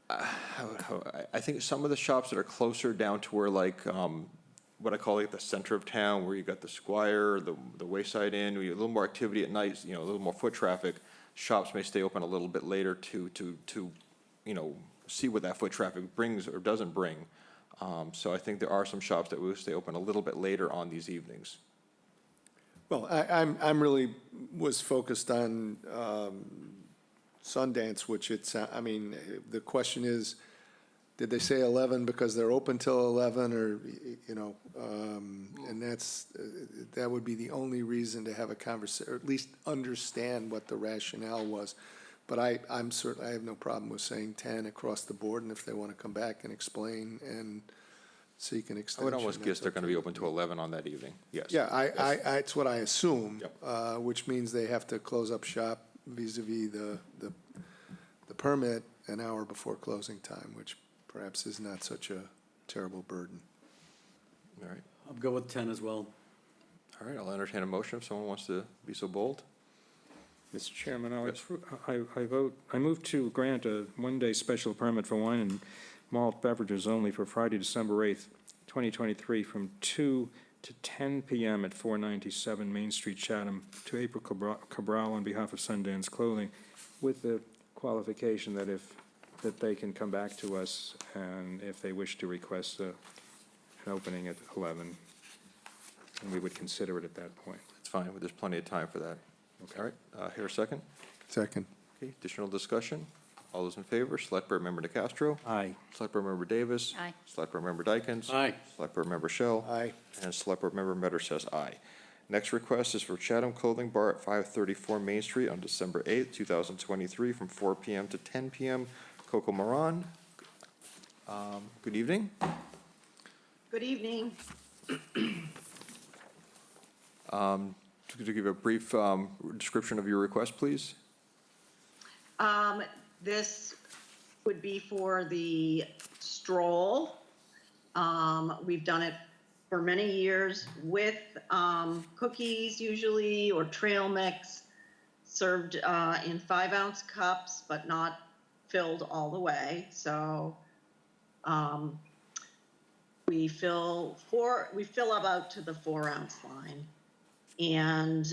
I think some of the shops that are closer down to where like, what I call like the center of town, where you got the Squire, the Wayside Inn, where you have a little more activity at night, you know, a little more foot traffic, shops may stay open a little bit later to you know, see what that foot traffic brings or doesn't bring. So I think there are some shops that will stay open a little bit later on these evenings. Well, I'm really was focused on Sundance, which it's, I mean, the question is, did they say 11 because they're open till 11, or, you know, and that would be the only reason to have a conversation, or at least understand what the rationale was. But I'm certain, I have no problem with saying 10 across the board, and if they want to come back and explain and seek an I extension. would almost guess they're going to be open to 11 on that evening, yes. Yeah, it's what I assume, Yep. which means they have to close up shop vis-à-vis the permit an hour before closing time, which perhaps is not such a terrible burden. All right. I'll go with 10 as well. All right, I'll entertain a motion if someone wants to be so bold. Mr. Chairman, I move to grant a one-day special permit for wine and malt beverages only for Friday, December 8th, 2023, from 2 to 10 p.m. at 497 Main Street, Chatham, to April Cabral on behalf of Sundance Clothing, with the qualification that they can come back to us, and if they wish to request an opening at 11, and we would consider it at that point. It's fine, there's plenty of time for that. All right, here a second. Second. Okay, additional discussion. All those in favor, Select Board Member DeCastro. Aye. Select Board Member Davis. Aye. Select Board Member Dykens. Aye. Select Board Member Shell. Aye. And Select Board Member Metter says aye. Next request is for Chatham Clothing Bar at 534 Main Street on December 8th, 2023, from 4 p.m. to 10 p.m. Coco Moran. Good evening. Good evening. Could you give a brief description of your request, please? This would be for the stroll We've done it for many years with cookies usually, or trail mix, served in 5-ounce cups, but not filled all the way. So we fill about to the 4-ounce line. And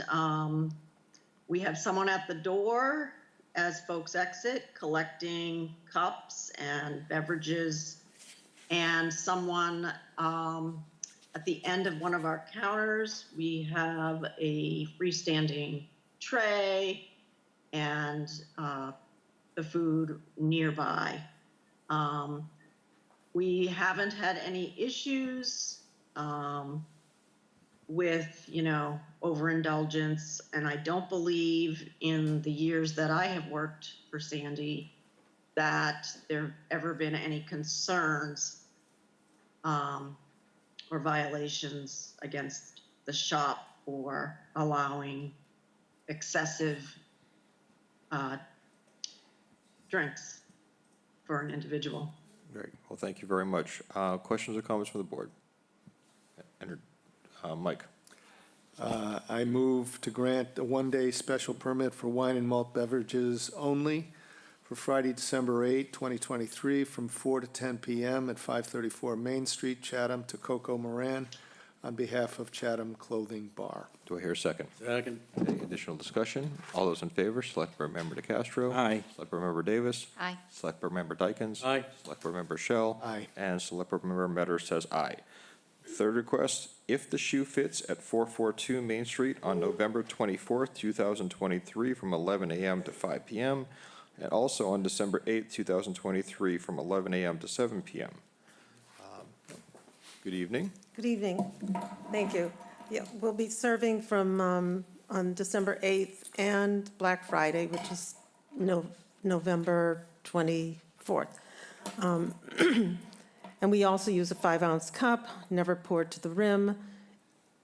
we have someone at the door as folks exit, collecting cups and beverages, and someone at the end of one of our counters, we have a freestanding tray and the food nearby. We haven't had any issues with, overindulgence, and I don't believe in the years that I have worked for Sandy that there have ever been any concerns or violations against the shop for allowing excessive drinks for an individual. Great. Well, thank you very much. Questions or comments from the board? Mike? I move to grant a one-day special permit for wine and malt beverages only for Friday, December 8, 2023, from 4 to 10 p.m. at 534 Main Street, Chatham, to Coco Moran, on behalf of Chatham Clothing Bar. Do I hear a second? Second. Any additional discussion? All those in favor, Select Board Member DeCastro. Aye. Select Board Member Davis. Aye. Select Board Member Dykens. Aye. Select Board Member Shell. Aye. And Select Board Member Metter says aye. Third request, If the Shoe Fits at 442 Main Street on November 24th, 2023, from 11 a.m. to 5 p.m., and also on December 8th, 2023, from 11 a.m. to 7 p.m. Good evening. Good evening. Thank you. Yeah, we'll be serving from, on December 8th and Black Friday, which is November 24th. And we also use a 5-ounce cup, never poured to the rim.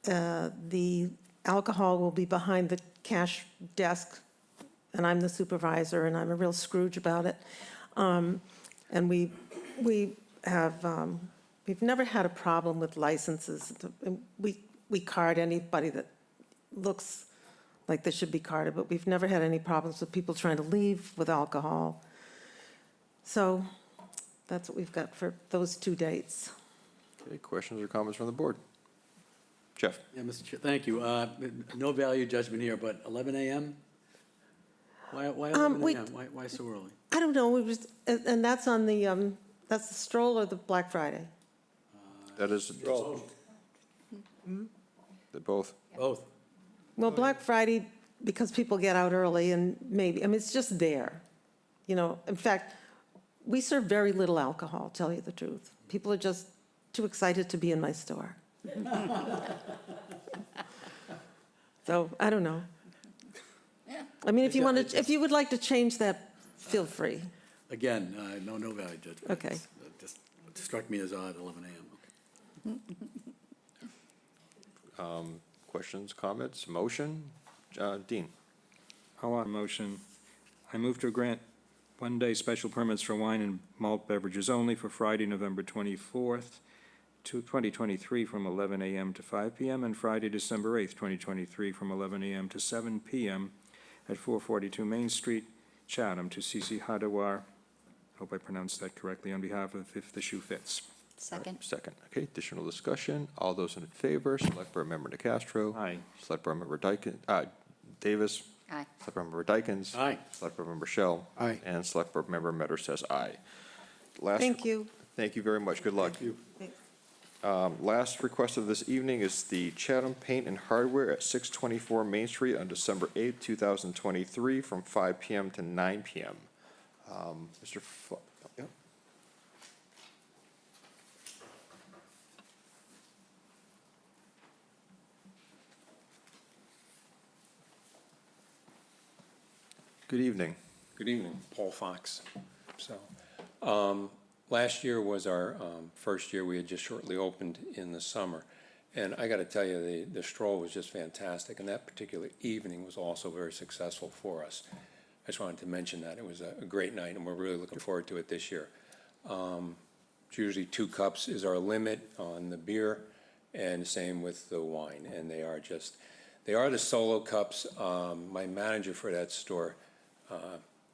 The alcohol will be behind the cash desk, and I'm the supervisor, and I'm a real Scrooge about it. And we have, we've never had a problem with licenses. We card anybody that looks like they should be carded, but we've never had any problems with people trying to leave with alcohol. So that's what we've got for those 2 dates. Okay, questions or comments from the board? Jeff? Yeah, Mr. Chair, thank you. No value judgment here, but 11 a.m.? Why 11 a.m.? Why so early? I don't know, it was, and that's on the, that's the stroll or the Black Friday? That is. They're both. Both. Well, Black Friday, because people get out early and maybe, I mean, it's just there. In fact, we serve very little alcohol, tell you the truth. People are just too excited to be in my store. So, I don't know. I mean, if you would like to change that, feel free. Again, no value judgment. Okay. It just struck me as odd, 11 a.m. Okay. Questions, comments, motion? Dean? I want a motion. I move to grant one-day special permits for wine and malt beverages only for Friday, November 24th, 2023, from 11 a.m. to 5 p.m., and Friday, December 8th, 2023, from 11 a.m. to 7 p.m. at 442 Main Street, Chatham, to C.C. Hadawar. Hope I pronounced that correctly, on behalf of If the Shoe Fits. Second. Second. Okay, additional discussion. All those in favor, Select Board Member DeCastro. Aye. Select Board Member Davis. Aye. Select Board Member Dykens. Aye. Select Board Member Shell. Aye. And Select Board Member Metter says aye. Thank you. Thank you very much. Good luck. Thank you. Last request of this evening is the Chatham Paint and Hardware at 624 Main Street on December 8th, 2023, from 5 p.m. to 9 p.m. Yep. Good evening. Good evening, Paul Fox. Last year was our first year. We had just shortly opened in the summer. And I got to tell you, the stroll was just fantastic. And that particular evening was also very successful for us. I just wanted to mention that. It was a great night, and we're really looking forward to it this year. It's usually 2 cups is our limit on the beer, and same with the wine. And they are the solo cups. My manager for that store,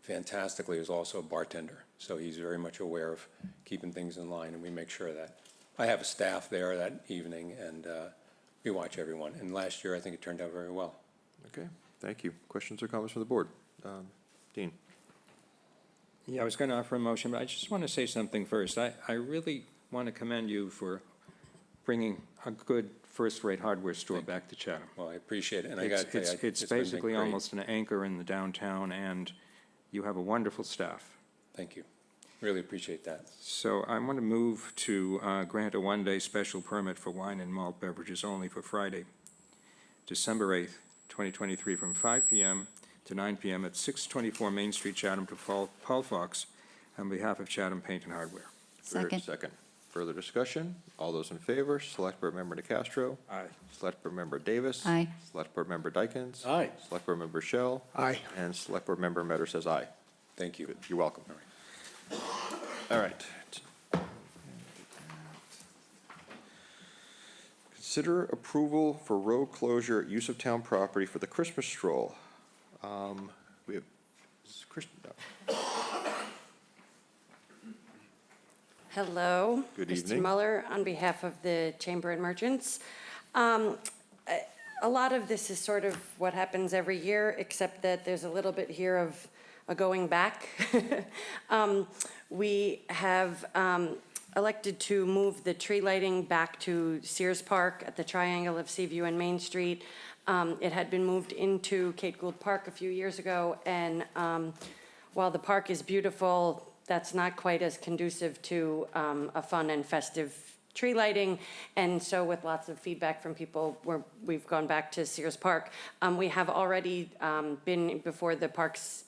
fantastically, is also a bartender. So he's very much aware of keeping things in line, and we make sure of that. I have a staff there that evening, and we watch everyone. And last year, I think it turned out very well. Okay, thank you. Questions or comments from the board? Dean? Yeah, I was going to offer a motion, but I just want to say something first. I really want to commend you for bringing a good first-rate hardware store back to Chatham. Well, I appreciate it, and I got to tell you, It's been basically great. almost an anchor in the downtown, and you have a wonderful staff. Thank you. Really appreciate that. So I want to move to grant a one-day special permit for wine and malt beverages only for Friday, December 8th, 2023, from 5 p.m. to 9 p.m. at 624 Main Street, Chatham, to Paul Fox, on behalf of Chatham Paint and Hardware. Second. Second. Further discussion? All those in favor, Select Board Member DeCastro. Aye. Select Board Member Davis. Aye. Select Board Member Dykens. Aye. Select Board Member Shell. Aye. And Select Board Member Metter says aye. Thank you. You're welcome. All right. Consider approval for road closure at use of town property for the Christmas stroll. We have, is Chris- no. Hello. Good Christy evening. Muller on behalf of the Chamber and Merchants. A lot of this is sort of what happens every year, except that there's a little bit here of a going back. We have elected to move the tree lighting back to Sears Park at the triangle of Seaview and Main Street. It had been moved into Kate Gould Park a few years ago, and while the park is beautiful, that's not quite as conducive to a fun and festive tree lighting. And so with lots of feedback from people, we've gone back to Sears Park. We have already been before the Parks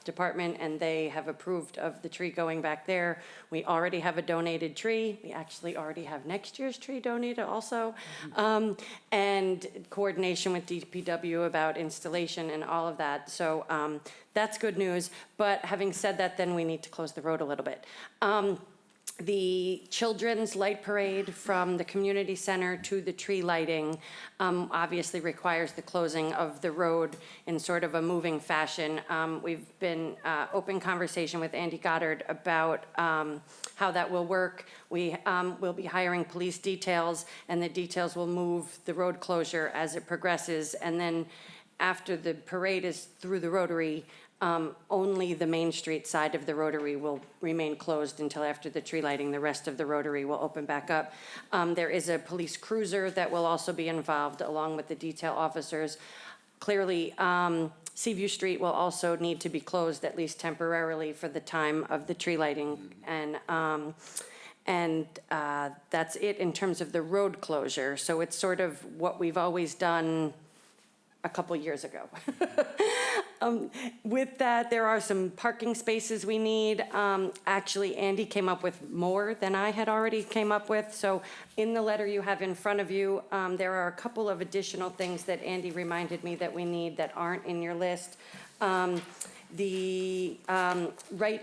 Department, and they have approved of the tree going back there. We already have a donated tree. We actually already have next year's tree donated also. And coordination with DPW about installation and all of that. So that's good news. But having said that, then we need to close the road a little bit. The children's light parade from the community center to the tree lighting obviously requires the closing of the road in sort of a moving fashion. We've been open conversation with Andy Goddard about how that will work. We will be hiring police details, and the details will move the road closure as it progresses. And then after the parade is through the Rotary, only the Main Street side of the Rotary will remain closed until after the tree lighting. The rest of the Rotary will open back up. There is a police cruiser that will also be involved along with the detail officers. Clearly, Seaview Street will also need to be closed at least temporarily for the time of the tree lighting. And that's it in terms of the road closure. So it's sort of what we've always done a couple years ago. With that, there are some parking spaces we need. Actually, Andy came up with more than I had already came up with. So in the letter you have in front of you, there are a couple of additional things that Andy reminded me that we need that aren't in your list. Right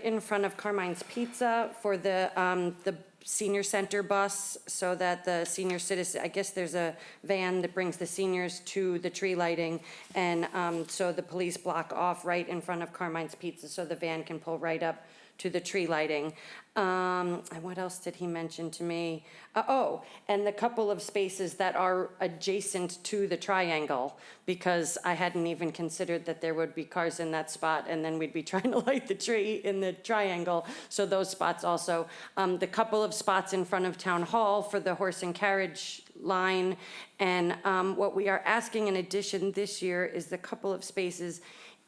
in front of Carmine's Pizza for the senior center bus, so that the senior citizen, I guess there's a van that brings the seniors to the tree lighting, and so the police block off right in front of Carmine's Pizza so the van can pull right up to the tree lighting. And what else did he mention to me? And the couple of spaces that are adjacent to the triangle, because I hadn't even considered that there would be cars in that spot, and then we'd be trying to light the tree in the triangle. So those spots also. The couple of spots in front of Town Hall for the horse and carriage line. And what we are asking in addition this year is the couple of spaces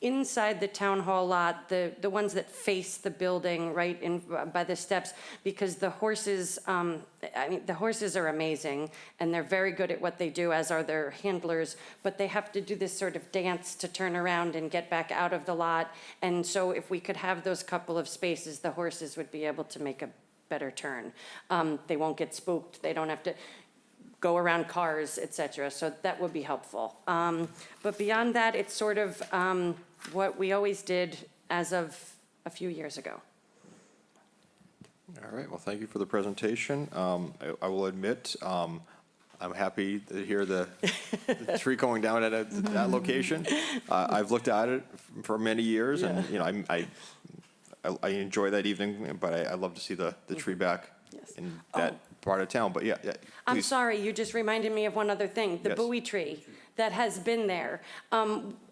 inside the town hall lot, the ones that face the building right in by the steps, because the horses, the horses are amazing and they're very good at what they do, as are their handlers, but they have to do this sort of dance to turn around and get back out of the lot. And so if we could have those couple of spaces, the horses would be able to make a better turn. They won't get spooked. They don't have to go around cars, etc. So that would be helpful. But beyond that, it's sort of what we always did as of a few years ago. All right, well, thank you for the presentation. I will admit, I'm happy to hear the tree going down at that location. I've looked at it for many years, and, you know, I enjoy that evening, but I love to see the tree back in that part of town, but yeah, I'm please. sorry, you just reminded me of one other thing, the Yes. buoy tree that has been there.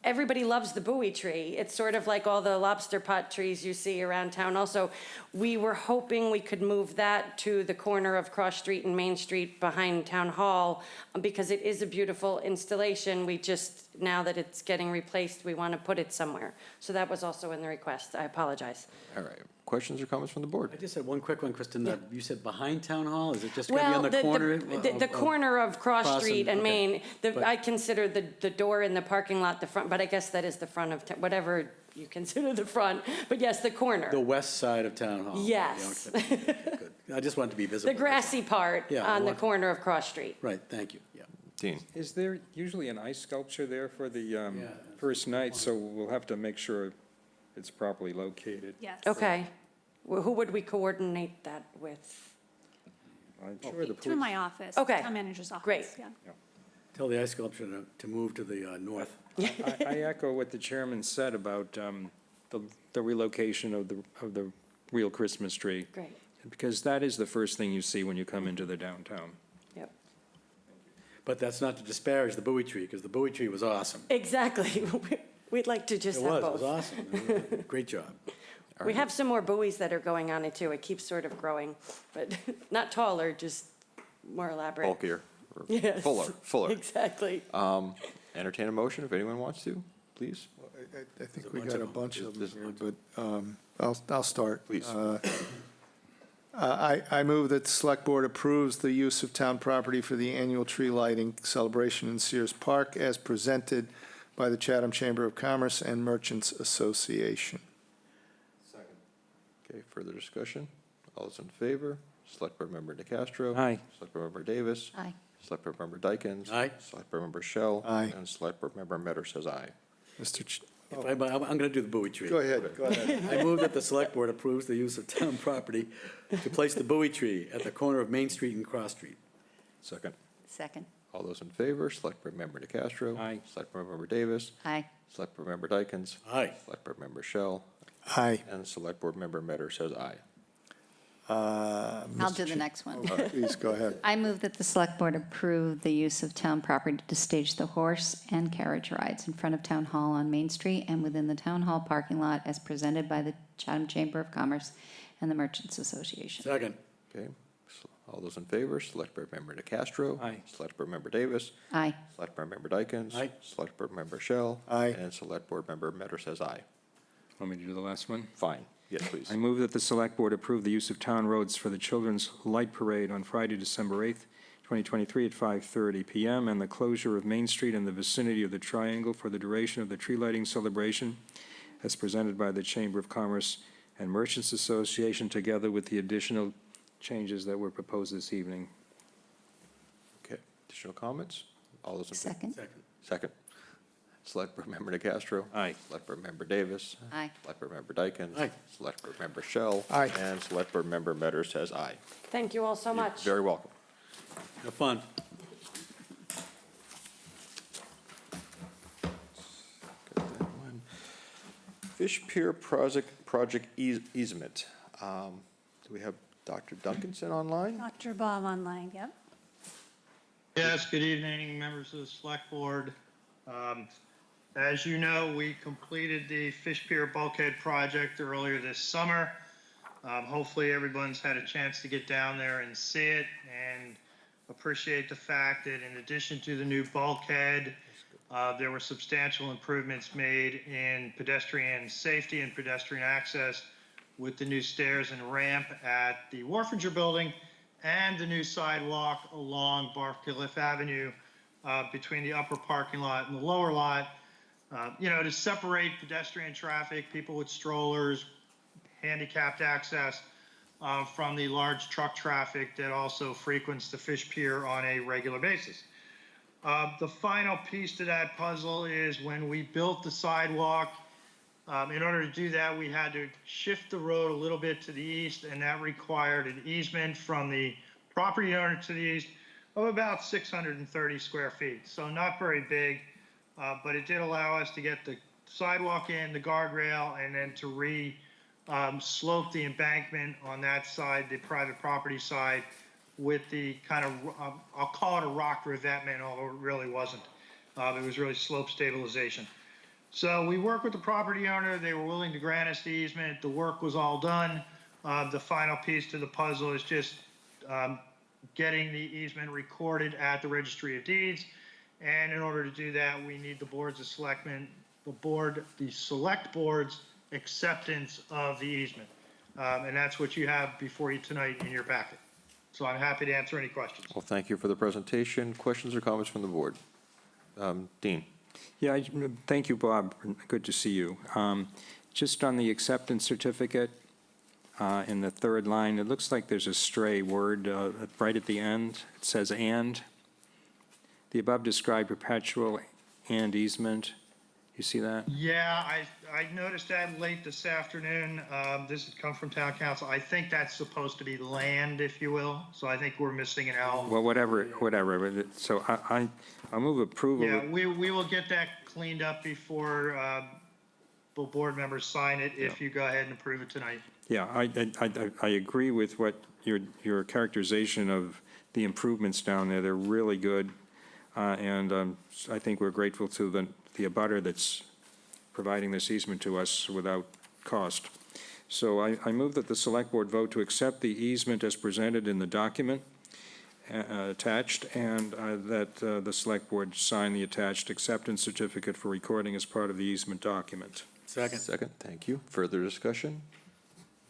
Everybody loves the buoy tree. It's sort of like all the lobster pot trees you see around town. Also, we were hoping we could move that to the corner of Cross Street and Main Street behind Town Hall, because it is a beautiful installation. We just, now that it's getting replaced, we want to put it somewhere. So that was also in the request. I apologize. All right, questions or comments from the board? I just had one quick one, Kristen. You said behind Town Hall? Is it just going to be on the corner? The corner of Cross Street and okay. Main, But- I consider the door in the parking lot the front, but I guess that is the front of, whatever you consider the front, but yes, the corner. The west side of Town Hall? Yes. Yeah, okay, good. I just wanted to be visible. The grassy part Yeah, I on the want- corner of Cross Street. Right, thank you, yeah. Dean? Is there usually an ice sculpture there for the first night? So we'll have to make sure it's properly located. Yes. Okay. Well, who would we coordinate that with? I'm sure the Through police. my office. Okay. Town manager's office. Great. Yeah. Tell the ice sculpture to move to the north. I echo what the chairman said about the relocation of the real Christmas tree. Great. Because that is the first thing you see when you come into the downtown. Yep. But that's not to disparage the buoy tree, because the buoy tree was awesome. Exactly. We'd like to just It have was, both. it was awesome. It was a great job. We have some more buoys that are going on it too. It keeps sort of growing, but not taller, just more elaborate. Bulkier, or Yes. fuller. Exactly. Entertain a motion if anyone wants to, please. I think we got a bunch of them here, but I'll start. Please. I move that the Select Board approves the use of town property for the annual tree lighting celebration in Sears Park as presented by the Chatham Chamber of Commerce and Merchants Association. Okay, further discussion? All those in favor? Select Board Member DeCastro. Aye. Select Board Member Davis. Aye. Select Board Member Dykens. Aye. Select Board Member Shell. Aye. And Select Board Member Metter says aye. I'm going to do the buoy tree. Go ahead. I move that the Select Board approves the use of town property to place the buoy tree at the corner of Main Street and Cross Street. Second. Second. All those in favor? Select Board Member DeCastro. Aye. Select Board Member Davis. Aye. Select Board Member Dykens. Aye. Select Board Member Shell. Aye. And Select Board Member Metter says aye. I'll do the next one. Please, go ahead. I move that the Select Board approve the use of town property to stage the horse and carriage rides in front of Town Hall on Main Street and within the Town Hall parking lot as presented by the Chatham Chamber of Commerce and the Merchants Association. Second. Okay, all those in favor? Select Board Member DeCastro. Aye. Select Board Member Davis. Aye. Select Board Member Dykens. Aye. Select Board Member Shell. Aye. And Select Board Member Metter says aye. Want me to do the last one? Fine, yes, please. I move that the Select Board approve the use of town roads for the Children's Light Parade on Friday, December 8th, 2023 at 5:30 PM, and the closure of Main Street in the vicinity of the Triangle for the duration of the tree lighting celebration as presented by the Chamber of Commerce and Merchants Association, together with the additional changes that were proposed this evening. Okay, additional comments? All those in favor? Second. Second. Second. Select Board Member DeCastro. Aye. Select Board Member Davis. Aye. Select Board Member Dykens. Aye. Select Board Member Shell. Aye. And Select Board Member Metter says aye. Thank you all so much. Very welcome. Have fun. Got that one. Fish Pier project easement. Do we have Dr. Duncanson online? Dr. Bob online, yep. Yes, good evening, members of the Select Board. As you know, we completed the Fish Pier Bulkhead project earlier this summer. Hopefully, everyone's had a chance to get down there and see it and appreciate the fact that in addition to the new bulkhead, there were substantial improvements made in pedestrian safety and pedestrian access with the new stairs and ramp at the Wharfinger building and the new sidewalk along Barcliffe Avenue between the upper parking lot and the lower lot, to separate pedestrian traffic, people with strollers, handicapped access from the large truck traffic that also frequents the Fish Pier on a regular basis. The final piece to that puzzle is when we built the sidewalk In order to do that, we had to shift the road a little bit to the east, and that required an easement from the property owner to the east of about 630 square feet. So not very big, but it did allow us to get the sidewalk in, the guardrail, and then to slope the embankment on that side, the private property side, with the kind of, I'll call it a rock revetment, although it really wasn't. It was really slope stabilization. So we worked with the property owner. They were willing to grant us the easement. The work was all done. The final piece to the puzzle is just getting the easement recorded at the Registry of Deeds. And in order to do that, we need the boards of selectmen, the select board's acceptance of the easement. And that's what you have before you tonight in your packet. So I'm happy to answer any questions. Well, thank you for the presentation. Questions or comments from the board? Dean? Yeah, thank you, Bob. Good to see you. Just on the acceptance certificate, in the third line, it looks like there's a stray word right at the end. It says "and." The above described perpetual and easement. You see that? Yeah, I noticed that late this afternoon. This had come from town council. I think that's supposed to be land, if you will. So I think we're missing an L. Well, whatever. So I move approval. Yeah, we will get that cleaned up before the board members sign it, if you go ahead and approve it tonight. Yeah, I agree with what your characterization of the improvements down there. They're really good. And I think we're grateful to the abutter that's providing this easement to us without cost. So I move that the select board vote to accept the easement as presented in the document attached, and that the select board sign the attached acceptance certificate for recording as part of the easement document. Second. Second, thank you. Further discussion?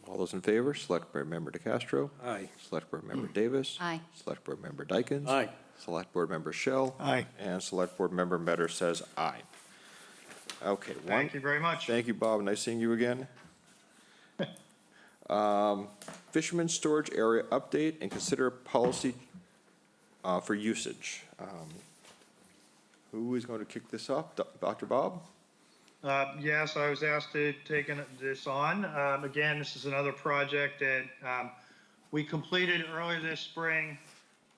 All those in favor, Select Board Member DeCastro. Aye. Select Board Member Davis. Aye. Select Board Member Dykens. Aye. Select Board Member Shell. Aye. And Select Board Member Metter says aye. Okay. Thank you very much. Thank you, Bob. Nice seeing you again. Fisherman storage area update and consider policy for usage. Who is going to kick this off? Dr. Bob? Yes, I was asked to take this on. Again, this is another project that we completed earlier this spring.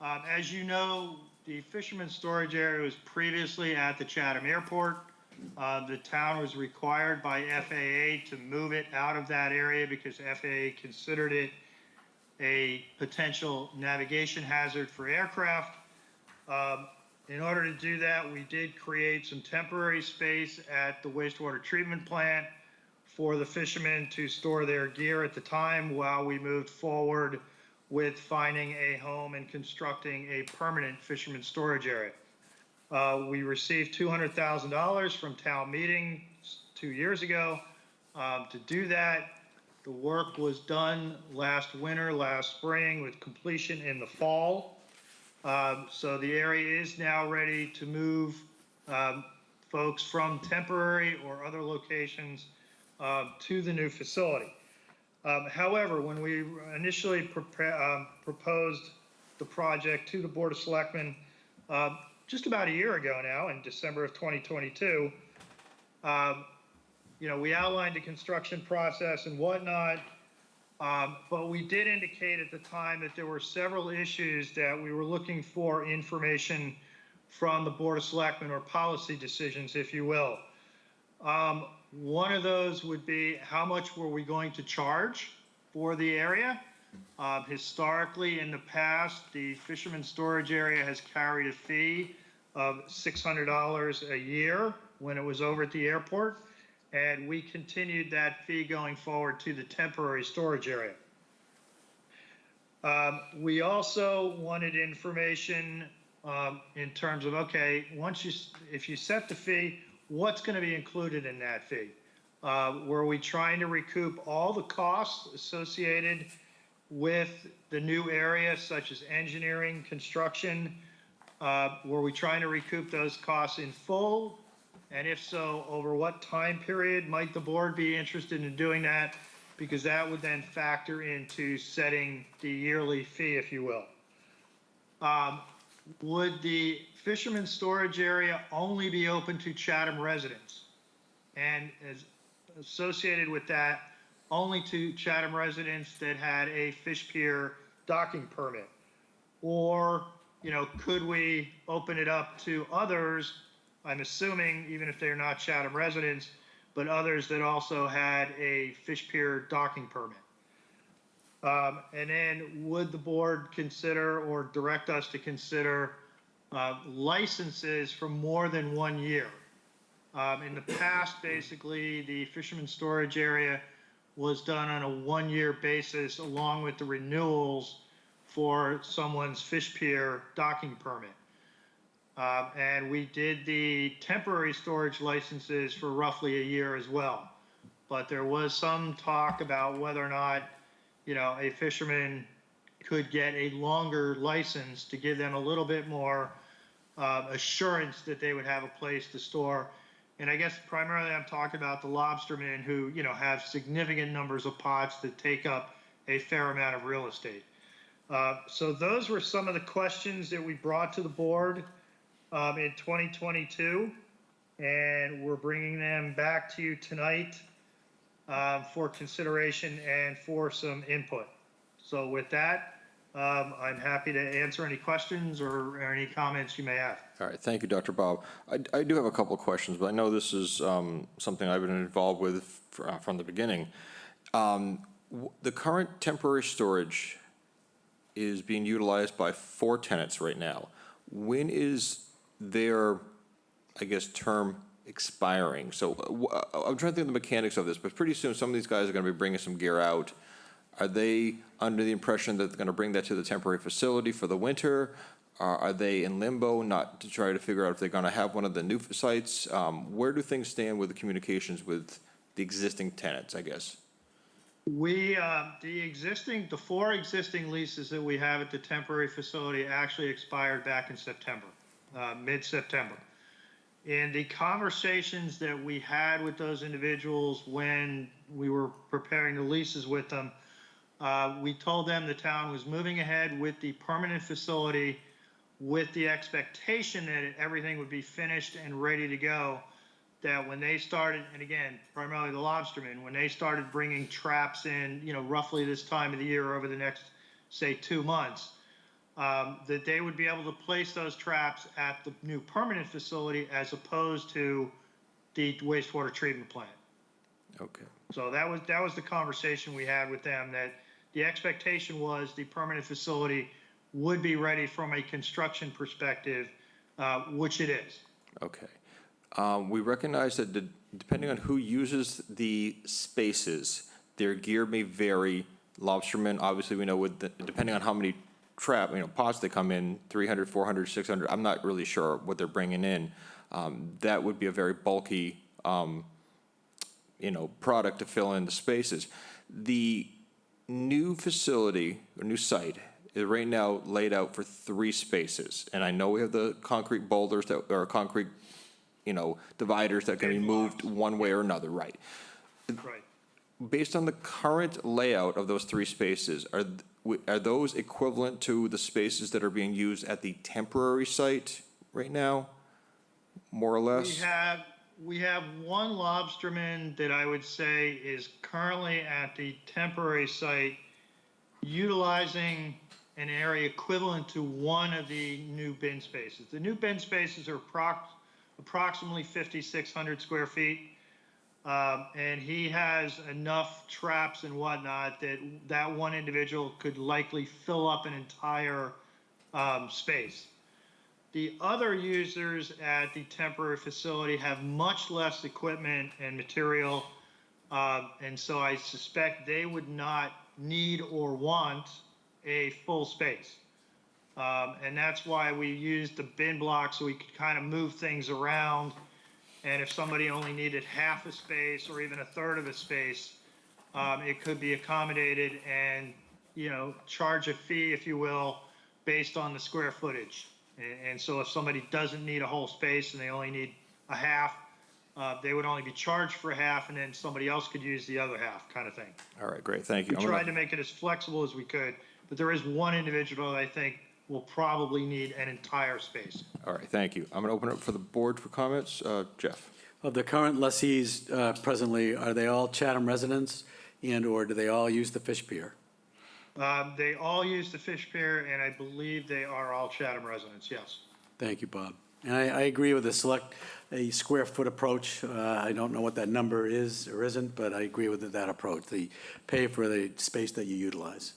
As you know, the fisherman storage area was previously at the Chatham Airport. The town was required by FAA to move it out of that area because FAA considered it a potential navigation hazard for aircraft. In order to do that, we did create some temporary space at the wastewater treatment plant for the fishermen to store their gear at the time while we moved forward with finding a home and constructing a permanent fisherman storage area. We received $200,000 from town meeting 2 years ago to do that. The work was done last spring, with completion in the fall. So the area is now ready to move folks from temporary or other locations to the new facility. However, when we initially proposed the project to the Board of Selectmen just about a year ago now, in December of 2022, we outlined the construction process and whatnot. But we did indicate at the time that there were several issues that we were looking for information from the Board of Selectmen, or policy decisions, if you will. One of those would be, how much were we going to charge for the area? Historically, in the past, the fisherman storage area has carried a fee of $600 a year when it was over at the airport. And we continued that fee going forward to the temporary storage area. We also wanted information in terms of, okay, if you set the fee, what's going to be included in that fee? Were we trying to recoup all the costs associated with the new area, such as engineering, construction? Were we trying to recoup those costs in full? And if so, over what time period might the board be interested in doing that? Because that would then factor into setting the yearly fee, if you will. Would the fisherman storage area only be open to Chatham residents? And as associated with that only to Chatham residents that had a fish pier docking permit? Or, could we open it up to others, I'm assuming, even if they're not Chatham residents, but others that also had a fish pier docking permit? And then would the board consider or direct us to consider licenses for more than 1 year? In the past, basically, the fisherman's storage area was done on a 1-year basis along with the renewals for someone's fish pier docking permit. And we did the temporary storage licenses for roughly a year as well. But there was some talk about whether or not, a fisherman could get a longer license to give them a little bit more assurance that they would have a place to store. And I guess primarily I'm talking about the lobstermen who, have significant numbers of pots that take up a fair amount of real estate. So those were some of the questions that we brought to the board in 2022, and we're bringing them back to you tonight for consideration and for some input. So with that, I'm happy to answer any questions or any comments you may have. All right, thank you, Dr. Bob. I do have a couple of questions, but I know this is something I've been involved with from the beginning. The current temporary storage is being utilized by 4 tenants right now. When is their, I guess, term expiring? So I'm trying to think of the mechanics of this, but pretty soon some of these guys are going to be bringing some gear out. Are they under the impression that they're going to bring that to the temporary facility for the winter? Are they in limbo, not to try to figure out if they're going to have one of the new sites? Where do things stand with the communications with the existing tenants, I guess? We, the 4 existing leases that we have at the temporary facility actually expired back in September, mid-September. And the conversations that we had with those individuals when we were preparing the leases with them, we told them the town was moving ahead with the permanent facility with the expectation that everything would be finished and ready to go, that when they started, and again, primarily the lobstermen, when they started bringing traps in, roughly this time of the year over the next, say, 2 months, that they would be able to place those traps at the new permanent facility as opposed to the wastewater treatment plant. Okay. So that was the conversation we had with them, that the expectation was the permanent facility would be ready from a construction perspective, which it is. Okay. We recognize that depending on who uses the spaces, their gear may vary. Lobstermen, obviously, we know depending on how many pots they come in, 300, 400, 600, I'm not really sure what they're bringing in. That would be a very bulky, product to fill in the spaces. The new facility, or new site, is right now laid out for 3 spaces. And I know we have the concrete boulders or concrete, dividers that can be moved one way or another, right? Right. Based on the current layout of those 3 spaces, are those equivalent to the spaces that are being used at the temporary site right now, more or less? We have 1 lobsterman that I would say is currently at the temporary site utilizing an area equivalent to 1 of the new bin spaces. The new bin spaces are approximately 5,600 square feet. And he has enough traps and whatnot that 1 individual could likely fill up an entire space. The other users at the temporary facility have much less equipment and material, and so I suspect they would not need or want a full space. And that's why we used the bin block, so we could kind of move things around. And if somebody only needed half a space or even a third of a space, it could be accommodated and, charge a fee, if you will, based on the square footage. And so if somebody doesn't need a whole space and they only need a half, they would only be charged for half, and then somebody else could use the other half, kind of thing. All right, great, thank you. We tried to make it as flexible as we could, but there is 1 individual that I think will probably need an entire space. All right, thank you. I'm going to open it up for the board for comments. Jeff? Of the current lessees presently, are they all Chatham residents and/or do they all use the fish pier? They all use the fish pier, and I believe they are all Chatham residents, yes. Thank you, Bob. And I agree with a square foot approach. I don't know what that number is or isn't, but I agree with that approach. The pay for the space that you utilize.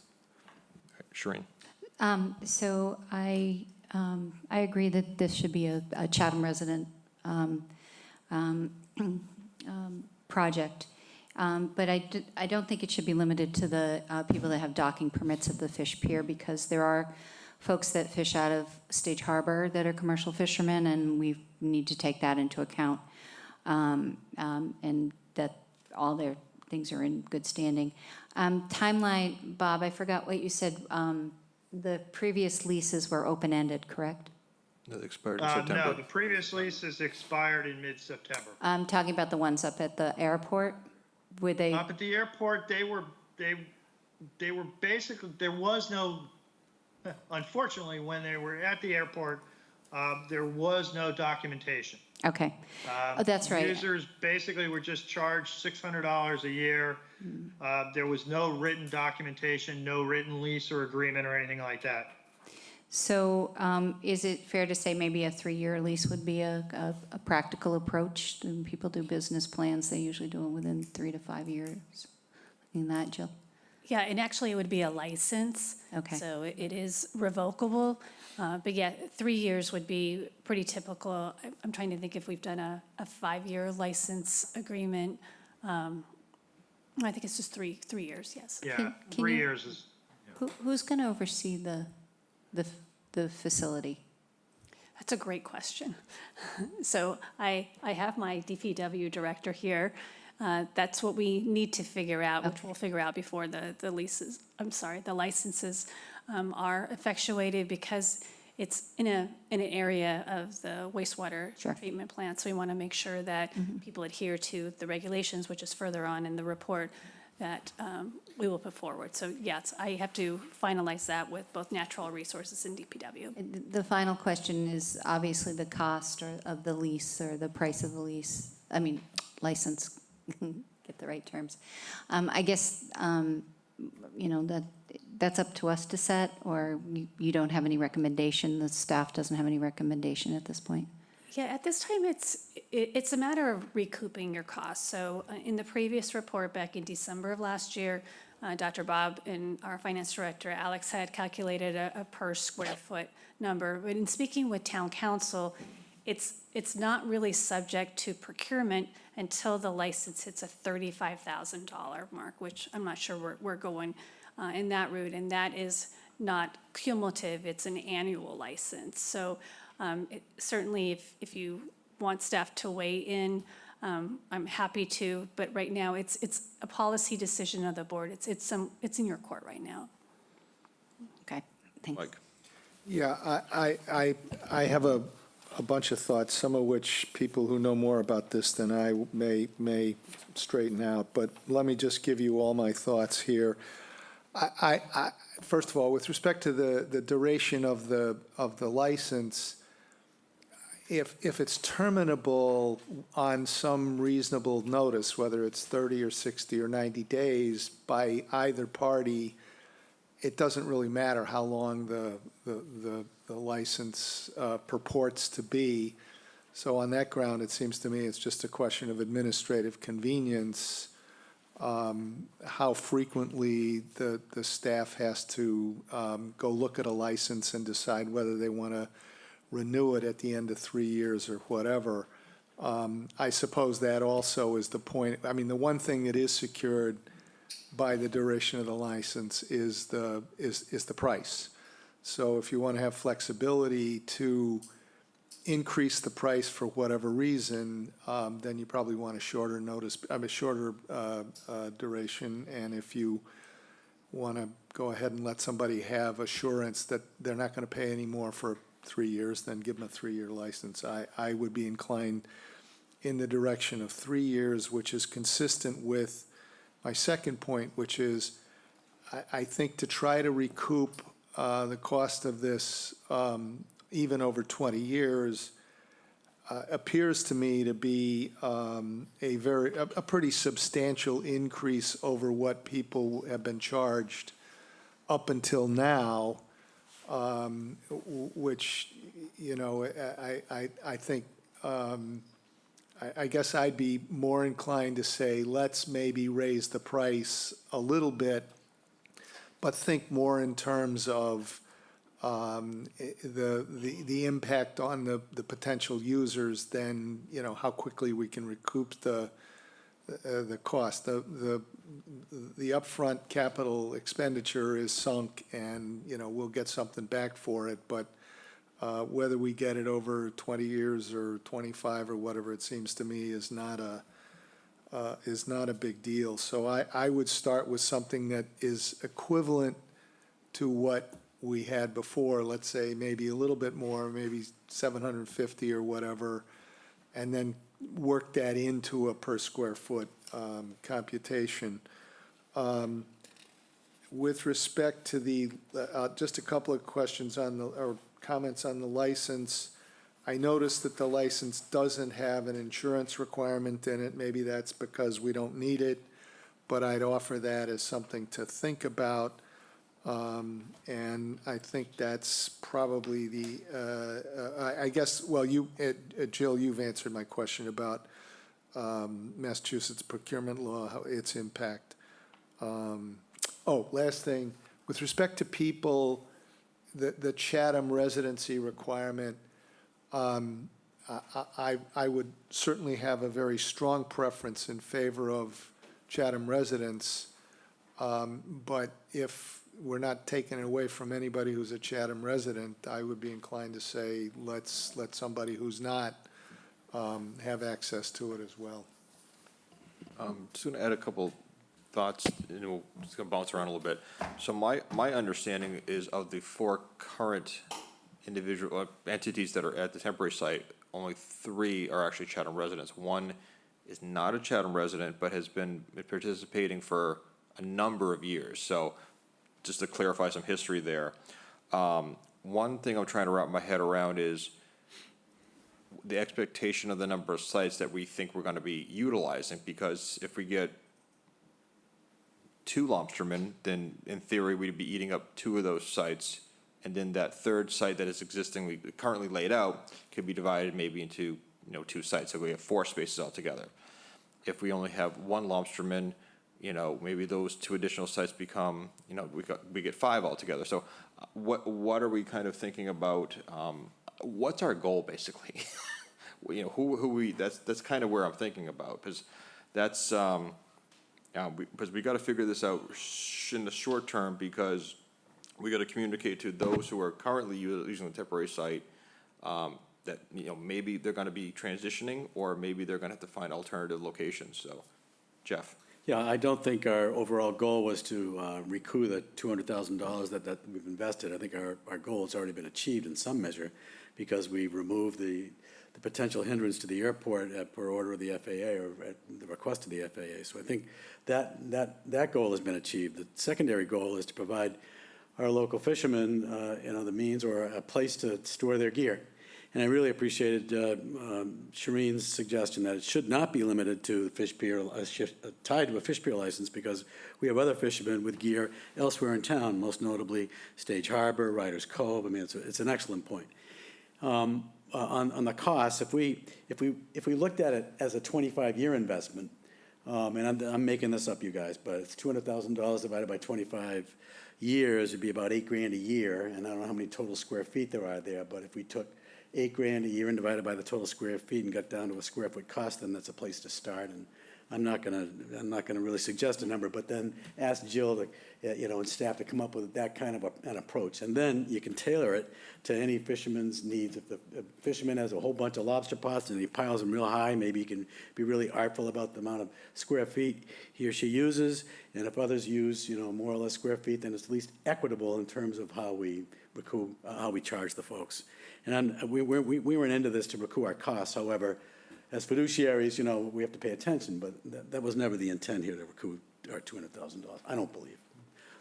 Shereen? So I agree that this should be a Chatham resident project. But I don't think it should be limited to the people that have docking permits at the fish pier, because there are folks that fish out of Stage Harbor that are commercial fishermen, and we need to take that into account, and that all their things are in good standing. Timeline, Bob, I forgot what you said. The previous leases were open-ended, correct? That expired in September. No, the previous leases expired in mid-September. I'm talking about the ones up at the airport. Were they? Up at the airport, they were basically, there was no, unfortunately, when they were at the airport, there was no documentation. Okay. Oh, that's right. Users basically were just charged $600 a year. There was no written documentation, no written lease or agreement or anything like that. So is it fair to say maybe a 3-year lease would be a practical approach? When people do business plans, they usually do it within 3 to 5 years. In that, Jill? Yeah, and actually it would be a license. Okay. So it is revocable. But yeah, 3 years would be pretty typical. I'm trying to think if we've done a 5-year license agreement. I think it's just three years, yes. Yeah, Can 3 you- years is. Who's going to oversee the facility? That's a great question. So I have my DPW director here. That's what we need to figure out, which we'll figure out before the licenses are effectuated, because it's in an area of the wastewater treatment plant. So we want to make sure that people adhere to the regulations, which is further on in the report that we will put forward. So yes, I have to finalize that with both Natural Resources and DPW. The final question is obviously the cost of the lease, or the price of the lease. I mean, license, get the right terms. I guess, that's up to us to set, or you don't have any recommendation, the staff doesn't have any recommendation at this point? Yeah, at this time, it's a matter of recouping your costs. So in the previous report back in December of last year, Dr. Bob and our finance director, Alex, had calculated a per square foot number. But in speaking with town council, it's not really subject to procurement until the license hits a $35,000 mark, which I'm not sure we're going in that route. And that is not cumulative, it's an annual license. So certainly, if you want staff to weigh in, I'm happy to. But right now, it's a policy decision of the board. It's in your court right now. Okay, thanks. Mike? Yeah, I have a bunch of thoughts, some of which people who know more about this than I may straighten out. But let me just give you all my thoughts here. First of all, with respect to the duration of the license, if it's terminable on some reasonable notice, whether it's 30 or 60 or 90 days by either party, it doesn't really matter how long the license purports to be. So on that ground, it seems to me it's just a question of administrative convenience, how frequently the staff has to go look at a license and decide whether they want to renew it at the end of 3 years or whatever. I suppose that also is the point. I mean, the one thing that is secured by the duration of the license is the price. So if you want to have flexibility to increase the price for whatever reason, then you probably want a shorter duration. And if you want to go ahead and let somebody have assurance that they're not going to pay any more for 3 years, then give them a 3-year license. I would be inclined in the direction of 3 years, which is consistent with my second point, which is I think to try to recoup the cost of this even over 20 years, appears to me to be a pretty substantial increase over what people have been charged up until now, which, you know, I think, I guess I'd be more inclined to say, let's maybe raise the price a little bit, but think more in terms of the impact on the potential users than, you know, how quickly we can recoup the cost. The upfront capital expenditure is sunk, and, you know, we'll get something back for it, but whether we get it over 20 years or 25 or whatever, it seems to me is not a big deal. So I would start with something that is equivalent to what we had before, let's say maybe a little bit more, maybe 750 or whatever, and then work that into a per square foot computation. With respect to the, just a couple of questions on the, or comments on the license. I noticed that the license doesn't have an insurance requirement in it. Maybe that's because we don't need it, but I'd offer that as something to think about. And I think that's probably the, I guess, well, you, Jill, you've answered my question about Massachusetts procurement law, how its impact. Oh, last thing, with respect to people, the Chatham residency requirement, I would certainly have a very strong preference in favor of Chatham residents, but if we're not taking it away from anybody who's a Chatham resident, I would be inclined to say, let's let somebody who's not have access to it as well. Just going to add a couple thoughts, and we'll just going to bounce around a little bit. So my understanding is of the 4 current individual entities that are at the temporary site, only 3 are actually Chatham residents. 1 is not a Chatham resident, but has been participating for a number of years. So just to clarify some history there. One thing I'm trying to wrap my head around is the expectation of the number of sites that we think we're going to be utilizing, because if we get 2 lobstermen, then in theory we'd be eating up 2 of those sites, and then that 3rd site that is existing, currently laid out, could be divided maybe into 2 sites, so we have 4 spaces altogether. If we only have 1 lobsterman, maybe those 2 additional sites become, we get 5 altogether. So what are we kind of thinking about? What's our goal, basically? Who we, that's kind of where I'm thinking about, because that's, because we got to figure this out in the short term, because we got to communicate to those who are currently using the temporary site that, maybe they're going to be transitioning, or maybe they're going to have to find alternative locations. So, Jeff. Yeah, I don't think our overall goal was to recoup the $200,000 that we've invested. I think our goal has already been achieved in some measure, because we removed the potential hindrance to the airport per order of the FAA, or at the request of the FAA. So I think that goal has been achieved. The secondary goal is to provide our local fishermen, the means or a place to store their gear. And I really appreciated Shireen's suggestion that it should not be limited to fish pier, tied to a fish pier license, because we have other fishermen with gear elsewhere in town, most notably Stage Harbor, Riders Cove. I mean, it's an excellent point. On the cost, if we looked at it as a 25-year investment, and I'm making this up, you guys, but it's $200,000 divided by 25 years, it'd be about $8,000 a year. And I don't know how many total square feet there are there, but if we took $8,000 a year and divided by the total square feet and got down to a square foot cost, then that's a place to start. And I'm not gonna really suggest a number, but then ask Jill to, and staff to come up with that kind of an approach. And then you can tailor it to any fisherman's needs. If the fisherman has a whole bunch of lobster pots and he piles them real high, maybe you can be really artful about the amount of square feet he or she uses. And if others use, more or less square feet, then it's at least equitable in terms of how we recoup, how we charge the folks. And we weren't into this to recoup our costs. However, as fiduciaries, we have to pay attention, but that was never the intent here, to recoup our $200,000. I don't believe.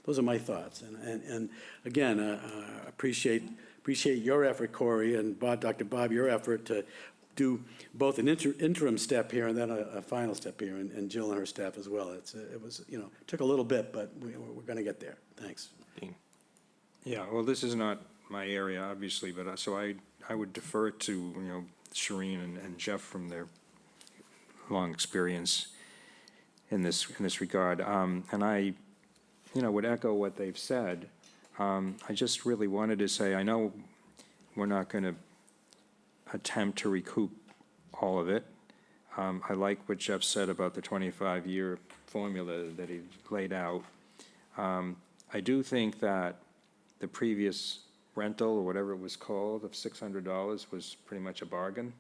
Those are my thoughts. And again, appreciate your effort, Corey, and Dr. Bob, your effort to do both an interim step here and then a final step here, and Jill and her staff as well. It was, took a little bit, but we're going to get there. Thanks. Yeah, well, this is not my area, obviously, but so I would defer to, Shireen and Jeff from their long experience in this regard. And I, would echo what they've said. I just really wanted to say, I know we're not going to attempt to recoup all of it. I like what Jeff said about the 25-year formula that he laid out. I do think that the previous rental, or whatever it was called, of $600 was pretty much a bargain.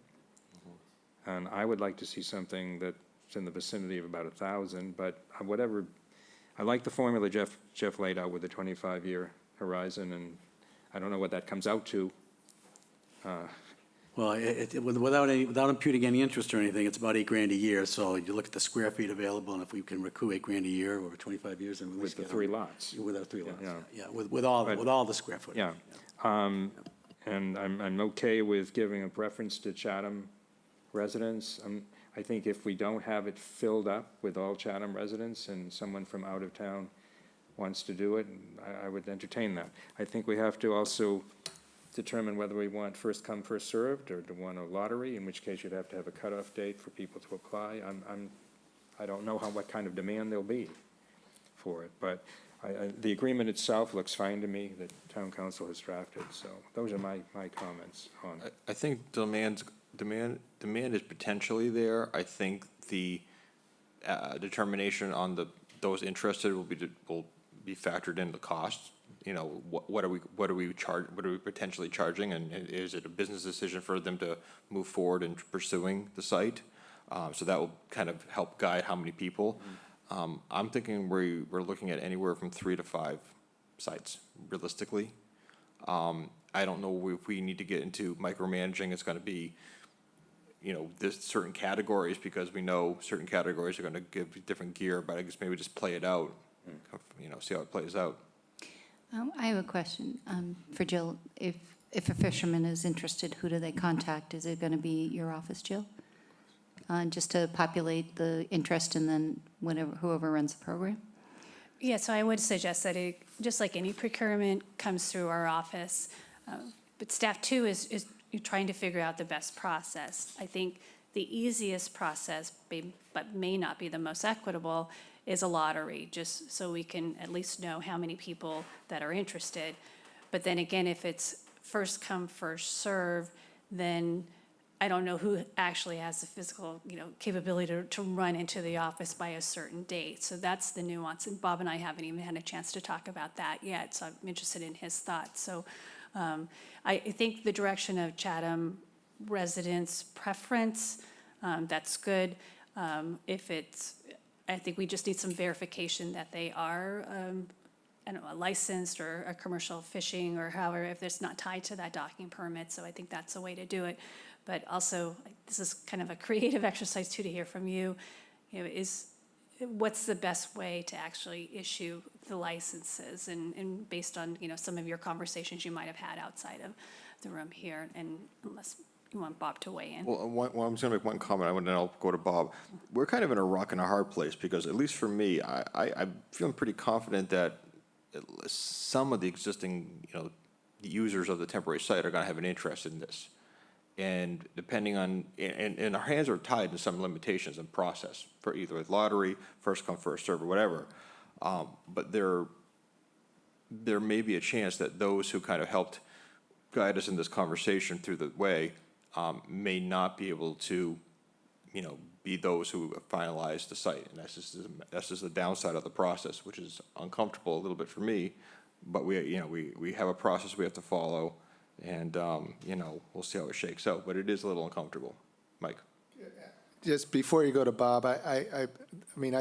And I would like to see something that's in the vicinity of about $1,000, but whatever, I like the formula Jeff laid out with the 25-year horizon, and I don't know what that comes out to. Well, without imputing any interest or anything, it's about $8,000 a year. So you look at the square feet available, and if we can recoup $8,000 a year over 25 years, and With the 3 lots. with our 3 lots, Yeah. yeah, with all the square footage. Yeah. And I'm okay with giving a preference to Chatham residents. I think if we don't have it filled up with all Chatham residents and someone from out of town wants to do it, I would entertain that. I think we have to also determine whether we want first come, first served, or to want a lottery, in which case you'd have to have a cutoff date for people to apply. I don't know what kind of demand there'll be for it, but the agreement itself looks fine to me that town council has drafted, so those are my comments on it. I think demand is potentially there. I think the determination on those interested will be factored into the costs. What are we potentially charging, and is it a business decision for them to move forward in pursuing the site? So that will kind of help guide how many people. I'm thinking we're looking at anywhere from 3 to 5 sites, realistically. I don't know if we need to get into micromanaging. It's going to be, this certain categories, because we know certain categories are going to give different gear, but I guess maybe just play it out, see how it plays out. I have a question for Jill. If a fisherman is interested, who do they contact? Is it going to be your office, Jill? Just to populate the interest, and then whoever runs the program? Yeah, so I would suggest that it, just like any procurement, comes through our office. But staff too is trying to figure out the best process. I think the easiest process, but may not be the most equitable, is a lottery, just so we can at least know how many people that are interested. But then again, if it's first come, first serve, then I don't know who actually has the physical, capability to run into the office by a certain date. So that's the nuance. And Bob and I haven't even had a chance to talk about that yet, so I'm interested in his thoughts. So I think the direction of Chatham residents' preference, that's good. I think we just need some verification that they are, licensed or a commercial fishing, or however, if it's not tied to that docking permit. So I think that's a way to do it. But also, this is kind of a creative exercise too, to hear from you, what's the best way to actually issue the licenses, and based on, some of your conversations you might have had outside of the room here, and unless you want Bob to weigh in. Well, I'm just going to make one comment, and then I'll go to Bob. We're kind of in a rock and a hard place, because at least for me, I'm feeling pretty confident that some of the existing, users of the temporary site are going to have an interest in this. And depending on, and our hands are tied to some limitations in process for either lottery, first come, first serve, or whatever. But there may be a chance that those who kind of helped guide us in this conversation through the way may not be able to, be those who finalize the site. And that's just the downside of the process, which is uncomfortable a little bit for me. But we have a process we have to follow. And, we'll see how it shakes out, but it is a little uncomfortable. Mike? Just before you go to Bob, I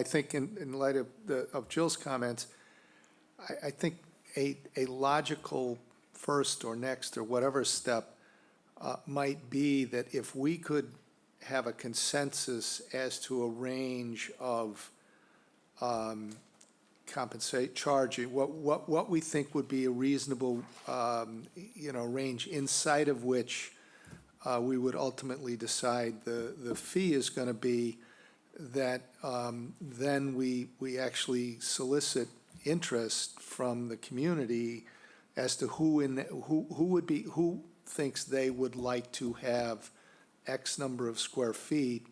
think in light of Jill's comments, I think a logical first or next or whatever step might be that if we could have a consensus as to a range of charging, what we think would be a reasonable, range inside of which we would ultimately decide. The fee is going to be that then we actually solicit interest from the community as to who thinks they would like to have X number of square feet,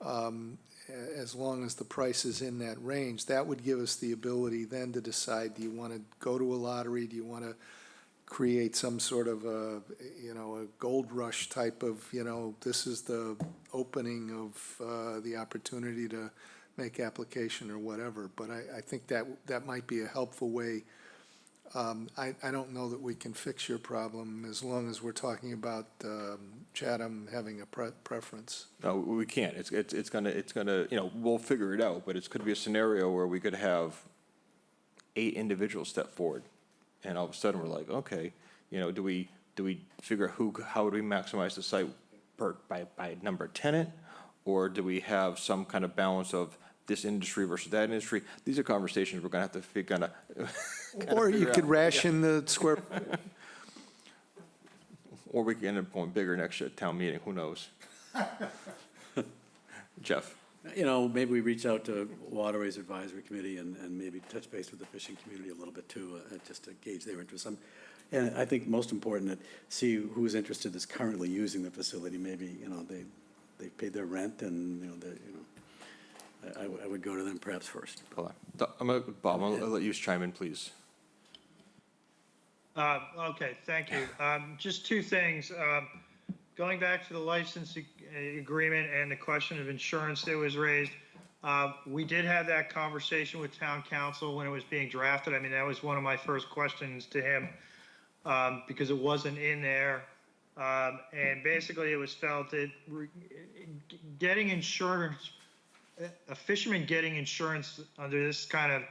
as long as the price is in that range. That would give us the ability then to decide, do you want to go to a lottery? Do you want to create some sort of a gold rush type of, this is the opening of the opportunity to make application or whatever. But I think that might be a helpful way. I don't know that we can fix your problem as long as we're talking about Chatham having a preference. No, we can't. It's gonna, we'll figure it out, but it's could be a scenario where we could have 8 individuals step forward, and all of a sudden we're like, okay, do we figure how do we maximize the site by number of tenant, or do we have some kind of balance of this industry versus that industry? These are conversations we're gonna have to figure out. Or you could ration the square. Or we could end up going bigger next year at town meeting, who knows? Jeff? Maybe we reach out to Waterways Advisory Committee and maybe touch base with the fishing community a little bit too, just to gauge their interest. And I think most important, that see who's interested that's currently using the facility. Maybe, they paid their rent and, I would go to them perhaps first. Bob, I'll let you chime in, please. Okay, thank you. Just 2 things. Going back to the license agreement and the question of insurance that was raised, we did have that conversation with town council when it was being drafted. I mean, that was one of my first questions to him, because it wasn't in there. And basically it was felt that getting insurance, a fisherman getting insurance under this kind of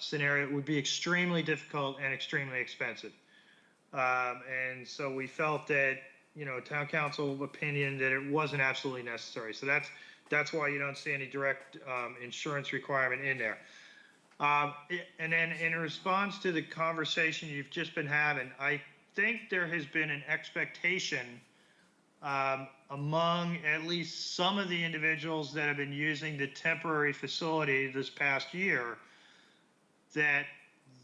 scenario would be extremely difficult and extremely expensive. And so we felt that, town council opinion that it wasn't absolutely necessary. So that's why you don't see any direct insurance requirement in there. And then in response to the conversation you've just been having, I think there has been an expectation among at least some of the individuals that have been using the temporary facility this past year, that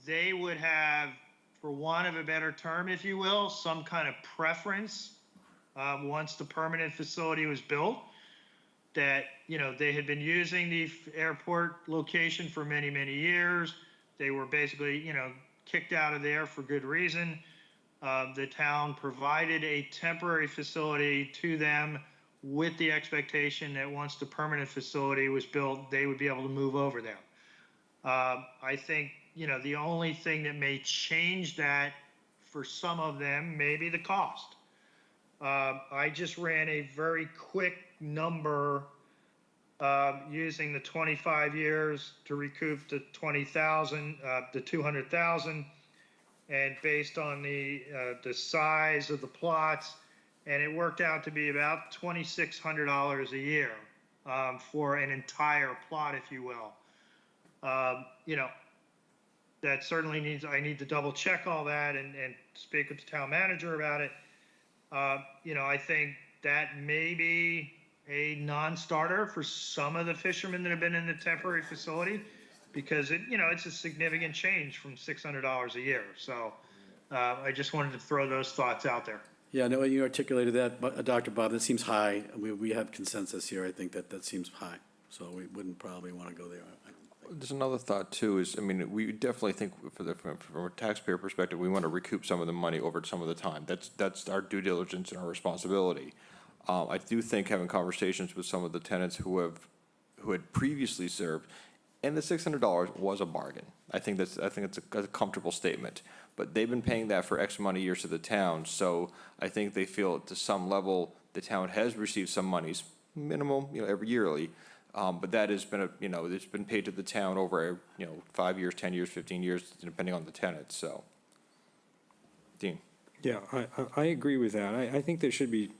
they would have, for want of a better term, if you will, some kind of preference once the permanent facility was built, that, they had been using the airport location for many, many years. They were basically, kicked out of there for good reason. The town provided a temporary facility to them with the expectation that once the permanent facility was built, they would be able to move over there. I think, the only thing that may change that for some of them may be the cost. I just ran a very quick number using the 25 years to recoup the 200,000, and based on the size of the plots, and it worked out to be about $2,600 a year for an entire plot, if you will. That certainly I need to double check all that and speak with the town manager about it. I think that may be a non-starter for some of the fishermen that have been in the temporary facility, because it's a significant change from $600 a year. So I just wanted to throw those thoughts out there. Yeah, no, you articulated that, Dr. Bob, that seems high. We have consensus here. I think that seems high. So we wouldn't probably want to go there. There's another thought too, is, we definitely think from a taxpayer perspective, we want to recoup some of the money over some of the time. That's our due diligence and our responsibility. I do think having conversations with some of the tenants who had previously served, and the $600 was a bargain. I think it's a comfortable statement, but they've been paying that for X amount of years to the town. So I think they feel to some level the town has received some monies, minimum, every yearly. But that has been it's been paid to the town over 5 years, 10 years, 15 years, depending on the tenant. So, Dean. Yeah, I agree with that. I think there should be,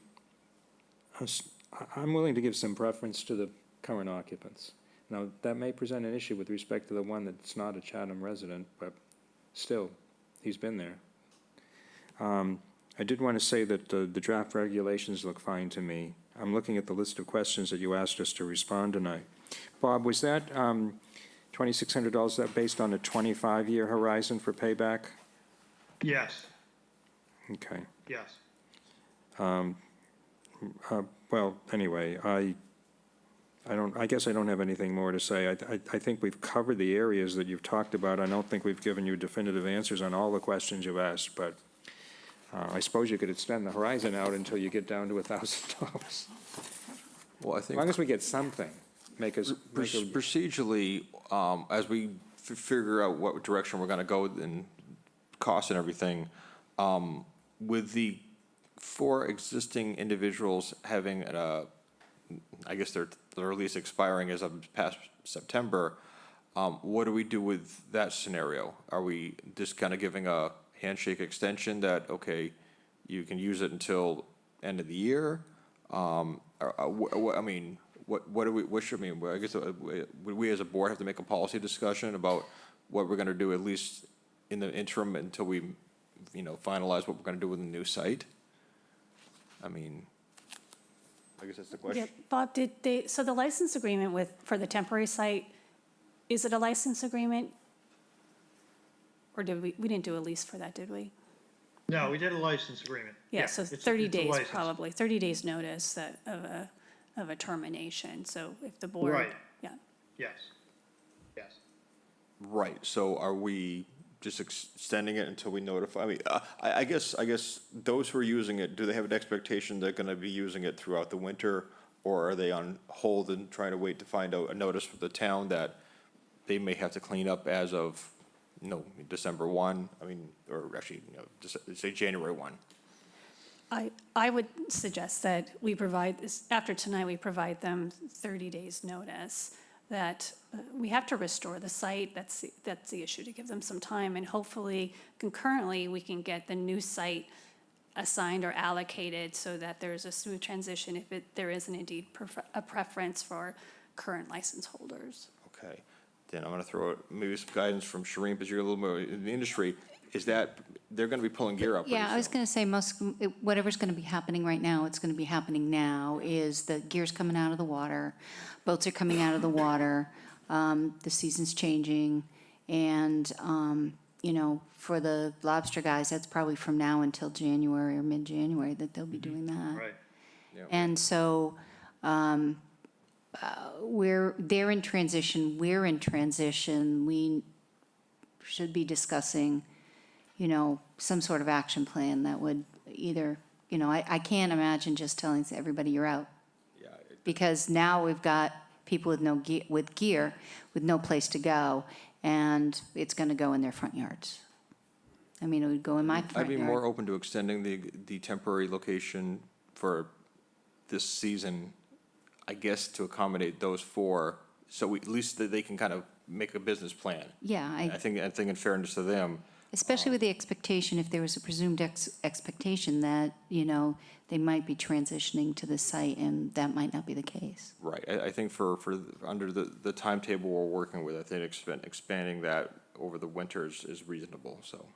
I'm willing to give some preference to the current occupants. Now, that may present an issue with respect to the one that's not a Chatham resident, but still, he's been there. I did want to say that the draft regulations look fine to me. I'm looking at the list of questions that you asked us to respond tonight. Bob, was that $2,600, that based on a 25-year horizon for payback? Yes, Okay. yes. Well, anyway, I guess I don't have anything more to say. I think we've covered the areas that you've talked about. I don't think we've given you definitive answers on all the questions you've asked, but I suppose you could extend the horizon out until you get down to $1,000. Well, I As think long as we get something, procedurally, as we figure out what direction we're gonna go in costs and everything, with the 4 existing individuals having, I guess their lease expiring as of past September, what do we do with that scenario? Are we just kind of giving a handshake extension that, okay, you can use it until end of the year? I mean, what do we, what should, I mean, I guess, would we as a board have to make a policy discussion about what we're gonna do, at least in the interim, until we, finalize what we're gonna do with the new site? I mean, I guess that's the question. Yeah, Bob, so the license agreement for the temporary site, is it a license agreement? Or we didn't do a lease for that, did we? No, we did a license agreement. Yeah, so it's- 30 it's a days license. probably, 30 days notice of a termination, so if the board. Right. Yeah. Yes, yes. Right, so are we just extending it until we notify, I mean, I guess those who are using it, do they have an expectation they're gonna be using it throughout the winter? Or are they on hold and trying to wait to find out a notice from the town that they may have to clean up as of, December 1? I mean, or actually, say January 1. I would suggest that we provide this, after tonight, we provide them 30 days notice that we have to restore the site. That's the issue, to give them some time. And hopefully concurrently, we can get the new site assigned or allocated so that there's a smooth transition if there isn't indeed a preference for current license holders. Okay, then I'm gonna throw out maybe some guidance from Shireen, because you're a little more in the industry, is that they're gonna be pulling gear up pretty Yeah, I was soon. going to say, whatever's going to be happening right now, it's going to be happening now, is the gear's coming out of the water, boats are coming out of the water, the season's changing, and, for the lobster guys, that's probably from now until January or mid-January that they'll be doing that. Right. And so, they're in transition, we're in transition, we should be discussing, some sort of action plan that would either, I can't imagine just telling everybody you're out. Yeah, Because now we've got people with gear, with no place to go, and it's gonna go in their front yards. I mean, it would go in my front I'd be more yard. open to extending the temporary location for this season, I guess, to accommodate those 4, so at least that they can kind of make a business plan. Yeah, I think in fairness to them, especially with the expectation, if there was a presumed expectation that, they might be transitioning to the site, and that might not be the case. right, I think for under the timetable we're working with, I think expanding that over the winters is reasonable, so.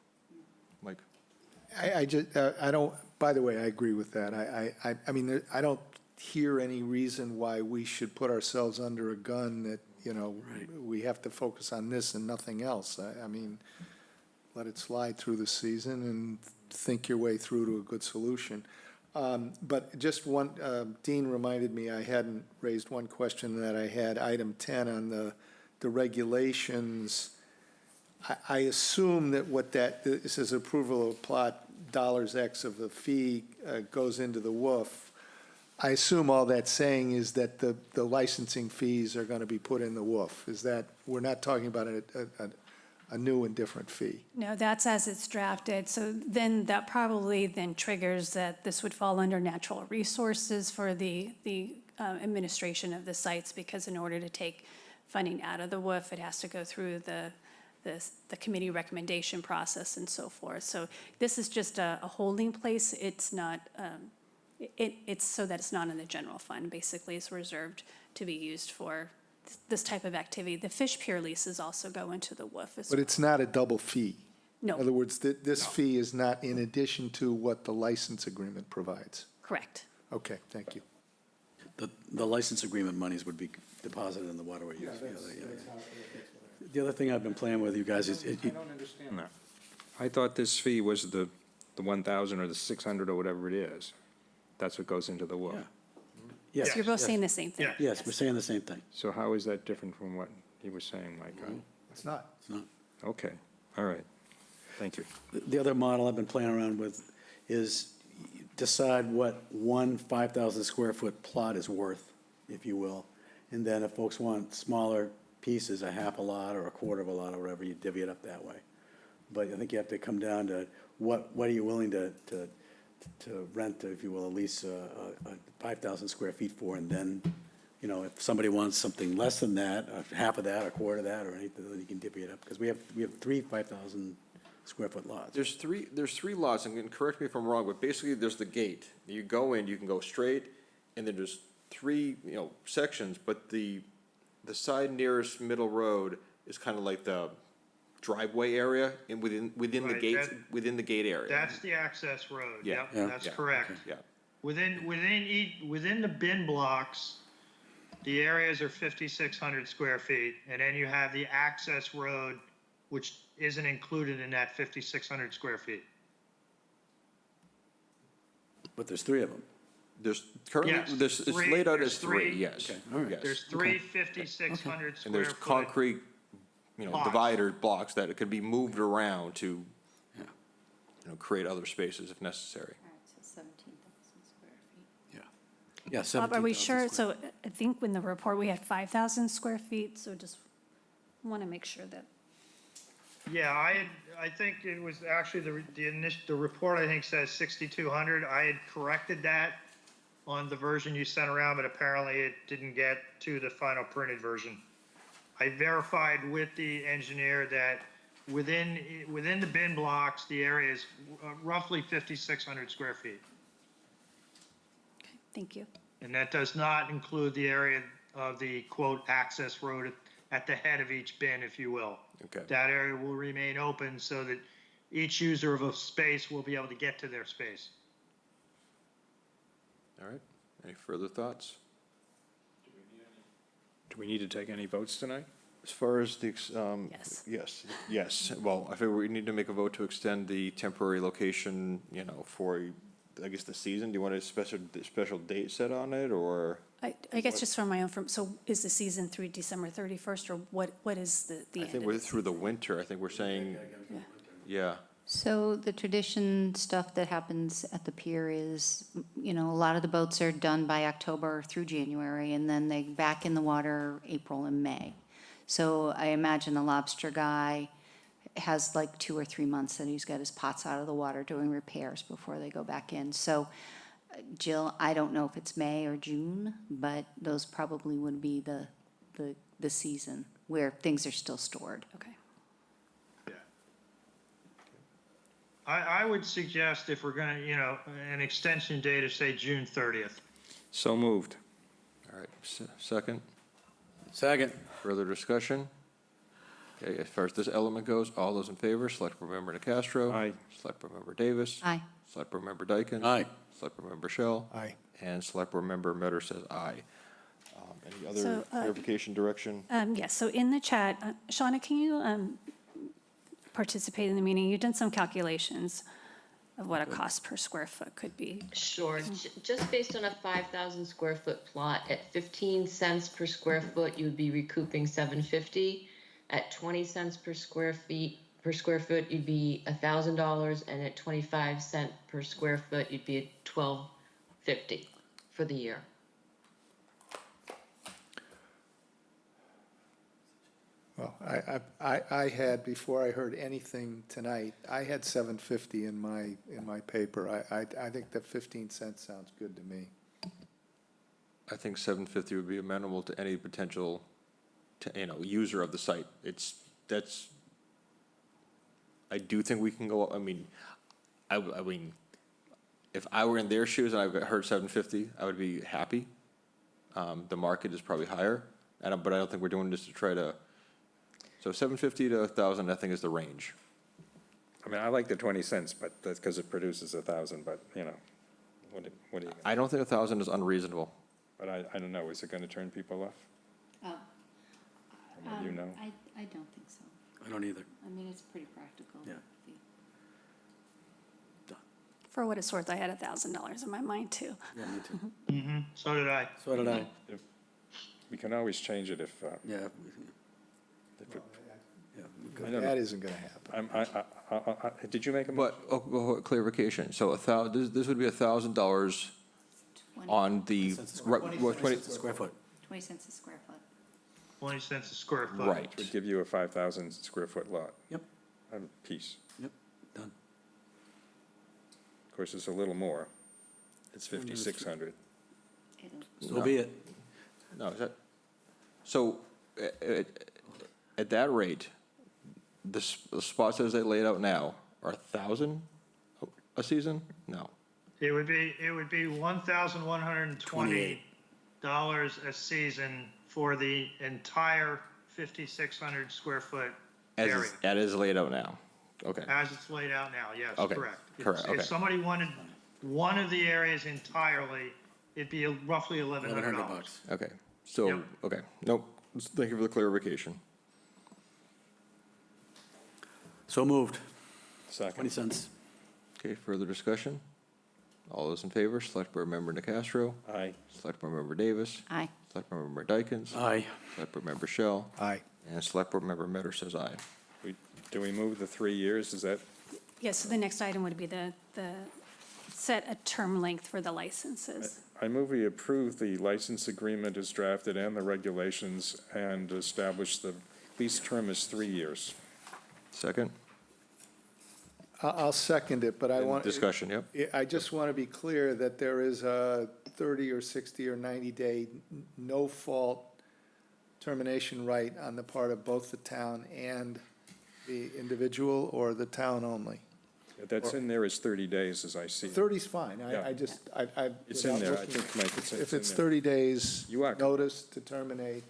Mike? I don't, by the way, I agree with that. I mean, I don't hear any reason why we should put ourselves under a gun that, we have to focus on this and nothing else. I mean, let it slide through the season and think your way through to a good solution. But just one, Dean reminded me, I hadn't raised one question that I had, item 10 on the regulations. I assume that it says approval of plot, dollars X of the fee goes into the WOOF. I assume all that's saying is that the licensing fees are going to be put in the WOOF. Is that, we're not talking about a new and different fee? No, that's as it's drafted. So then that probably then triggers that this would fall under natural resources for the administration of the sites, because in order to take funding out of the WOOF, it has to go through the committee recommendation process and so forth. So this is just a holding place. It's not, it's so that it's not in the general fund. Basically, it's reserved to be used for this type of activity. The fish pier leases also go into the WOOF as But well. it's not a double fee. In No, other words, this fee is not in addition to what the license agreement provides. correct. Okay, thank you. The license agreement monies would be deposited in the waterway use. The other thing I've been playing with you guys is, I don't understand that. I thought this fee was the 1,000 or the 600 or whatever it is. That's what goes into the well. Yeah. So yes, you're both yes. saying the same thing? Yes, we're saying the same thing. So how is that different from what he was saying, Mike? It's not. It's not. Okay, all right. Thank you. The other model I've been playing around with is decide what one 5,000 square foot plot is worth, if you will. And then if folks want smaller pieces, a half a lot or a quarter of a lot or whatever, you divvy it up that way. But I think you have to come down to what are you willing to rent, if you will, at least a 5,000 square feet for, and then, you know, if somebody wants something less than that, half of that, a quarter of that, or anything, then you can divvy it up, because we have three 5,000 square foot lots. There's three lots, and correct me if I'm wrong, but basically there's the gate. You go in, you can go straight, and then there's three, sections, but the side nearest middle road is kind of like the driveway area and within the Right, gate, that- within the gate area. That's the access road. Yeah. Yep, Yeah. that's Yeah. correct. Yeah. Within the bin blocks, the areas are 5,600 square feet, and then you have the access road, which isn't included in that 5,600 square feet. But there's three of them. There's currently, Yes, it's three- laid out there's as three, three. yes. Okay, all right. Yes. There's three 5,600 And square there's foot. concrete, Blocks. divider blocks that it could be moved around to, create other spaces if necessary. All right, so 17,000 square feet. Yeah, Bob, are we 17,000 sure? square. So I think in the report, we had 5,000 square feet, so just want to make sure that, Yeah, I think it was actually the report, I think, says 6,200. I had corrected that on the version you sent around, but apparently it didn't get to the final printed version. I verified with the engineer that within the bin blocks, the area is roughly 5,600 square feet. thank you. And that does not include the area of the quote access road at the head of each bin, if you will. Okay. That area will remain open so that each user of a space will be able to get to their space. All right. Any further thoughts? Do we need to take any votes tonight? As far as the, Yes. yes. Well, I think we need to make a vote to extend the temporary location, for, I guess, the season. Do you want a special date set on it, or? I guess just for my own, so is the season through December 31st, or what is the I end think of we're the through the winter. I think we're saying, Yeah. yeah. So the tradition stuff that happens at the pier is, a lot of the boats are done by October through January, and then they back in the water April and May. So I imagine the lobster guy has like 2 or 3 months that he's got his pots out of the water doing repairs before they go back in. So Jill, I don't know if it's May or June, but those probably would be the season where things are still stored. Okay. I would suggest if we're gonna, an extension date of, say, June 30th. So moved. All right, second. Second. Further discussion? Okay, as far as this element goes, all those in favor, Select Board Member Castro. Aye. Select Board Member Davis. Aye. Select Board Member Dyken. Aye. Select Board Member Shell. Aye. And Select Board Member Metter says aye. Any other So, clarification, direction? Yes, so in the chat, Shauna, can you participate in the meeting? You've done some calculations of what a cost per square foot could be. Sure, just based on a 5,000 square foot plot, at 15 cents per square foot, you would be recouping $750. At 20 cents per square foot, you'd be $1,000, and at 25 cents per square foot, you'd be at $1,250 for the year. Well, I had, before I heard anything tonight, I had 750 in my paper. I think that 15 cents sounds good to me. I think 750 would be amenable to any potential, user of the site. I do think we can go, I mean, if I were in their shoes and I heard 750, I would be happy. The market is probably higher, but I don't think we're doing this to try to, so 750 to 1,000, I think, is the range. I mean, I like the 20 cents, but that's because it produces 1,000, but, you know, what are you, I don't think 1,000 is unreasonable. but I don't know, is it going to turn people off? From what you know? I don't think so. I don't either. I mean, it's pretty practical. Yeah. For what it's worth, I had $1,000 in my mind too. Yeah, me too. So did I. So did I. We can always change it if, Yeah. if it- Yeah. I don't know. That isn't going to happen. Did you make a But, clarification, so this would be $1,000 on the, right, what, 20 Square foot. 20 cents a square foot. 20 cents a square foot. right. would give you a 5,000 square foot lot. Yep. A piece. Yep, done. Of course, it's a little more. It's 5,600. So be it. No, is that, so, at that rate, the spots as they laid out now are 1,000 a season? No. It would be $1,120 a season for the entire 5,600 square foot area. As is laid out now? Okay. As it's laid out now, yes, Okay, correct. correct, If okay. somebody wanted one of the areas entirely, it'd be roughly $1,100. $1,100. Okay, so, Yep. okay, nope, thank you for the clarification. So moved. 20 Second. cents. Okay, further discussion? All those in favor, Select Board Member Nacastro, Aye. Select Board Member Davis, Aye. Select Board Member Dykens, Aye. Select Board Member Shell, Aye. and Select Board Member Metter says aye. Do we move the 3 years? Is that, Yes, so the next item would be the set a term length for the licenses. I move we approve the license agreement as drafted and the regulations and establish the lease term as 3 years. Second? I'll second it, but I want. Discussion, yep. I just want to be clear that there is a 30 or 60 or 90-day no-fault termination right on the part of both the town and the individual, or the town only. That's in there as 30 days, as I see it. 30's fine. Yeah. I just, I. It's in without there. I looking- think, Mike, it's in there. If it's 30 days You are. notice to terminate,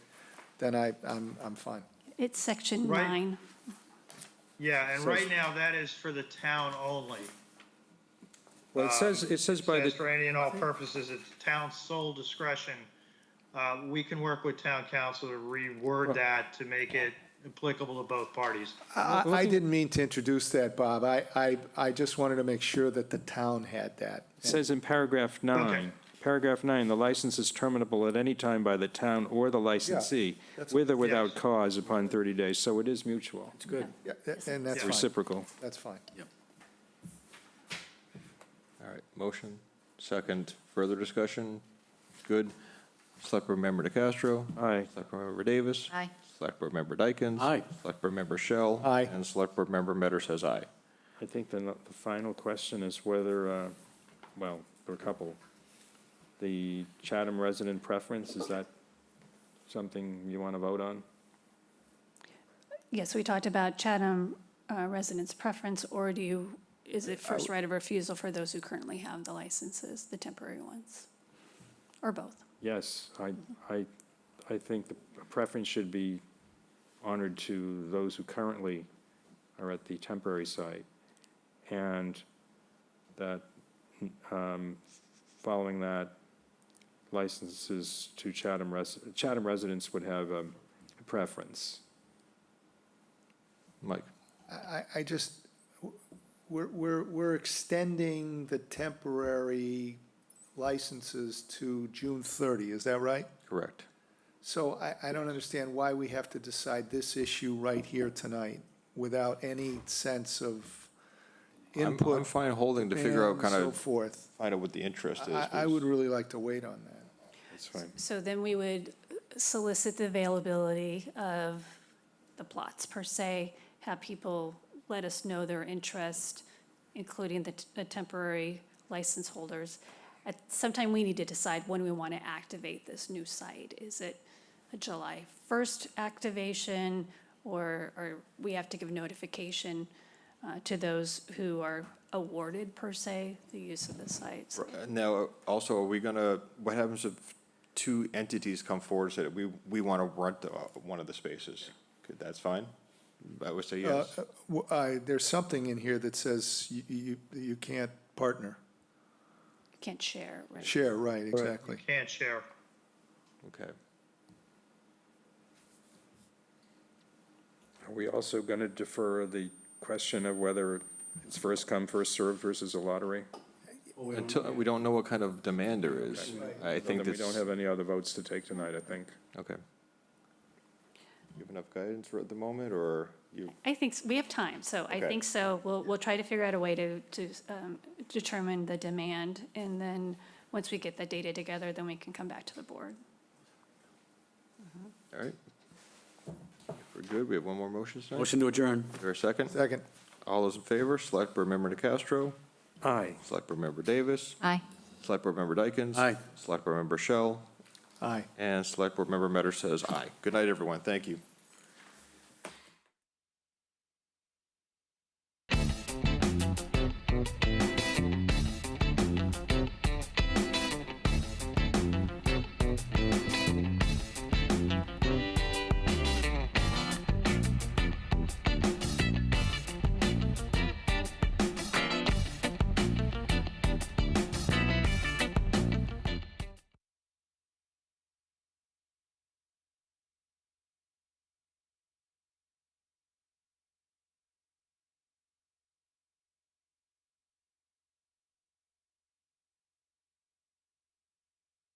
then I'm fine. It's section Right. 9. Yeah, and So- right now, that is for the town only. Well, it says by Says the, for any and all purposes, it's town's sole discretion. We can work with town council to reword that to make it applicable to both parties. I didn't mean to introduce that, Bob. I just wanted to make sure that the town had that. it says in paragraph 9, the license is terminable at any time by the town or the licensee, that's- with or without Yes. cause upon 30 days, so it is mutual. It's good. Yeah, and that's It's fine. reciprocal. That's fine. All right, motion, second, further discussion? Good. Select Board Member Nacastro. Aye. Select Board Member Davis. Aye. Select Board Member Dykens. Aye. Select Board Member Shell. Aye. And Select Board Member Metter says aye. I think the final question is whether, well, there are a couple. The Chatham resident preference, is that something you want to vote on? Yes, we talked about Chatham residents' preference, or is it first right of refusal for those who currently have the licenses, the temporary ones? Or both? Yes, I think the preference should be honored to those who currently are at the temporary site, and that, following that, licenses to Chatham residents would have a preference. Mike? I just, we're extending the temporary licenses to June 30, is that right? Correct. So I don't understand why we have to decide this issue right here tonight without any sense of input. I'm fine holding to figure out and kind so of, forth. find out what the interest is. I would really like to wait on that. That's fine. So then we would solicit the availability of the plots per se, have people let us know their interest, including the temporary license holders. At some time, we need to decide when we want to activate this new site. Is it a July 1st activation, or we have to give notification to those who are awarded, per se, the use of the sites? Now, also, are we gonna, what happens if two entities come forward and say that we want to rent one of the spaces? That's fine? I would say yes. There's something in here that says you can't partner. Can't share, right? Share, right, exactly. Can't share. Okay. Are we also going to defer the question of whether it's first come, first served versus a lottery? Until, we don't know what kind of demand there is. I think Then we that's. don't have any other votes to take tonight, I think. Okay. You have enough guidance for at the moment, or you? I think, we have time, so I Okay. think so. We'll try to figure out a way to determine the demand, and then, once we get the data together, then we can come back to the board. All right. If we're good, we have one more motion tonight. Motion to adjourn. Is there a second? Second. All those in favor, Select Board Member Castro, Aye. Select Board Member Davis, Aye. Select Board Member Dykens. Aye. Select Board Member Shell, Aye. and Select Board Member Metter says aye. Good night, everyone. Thank you.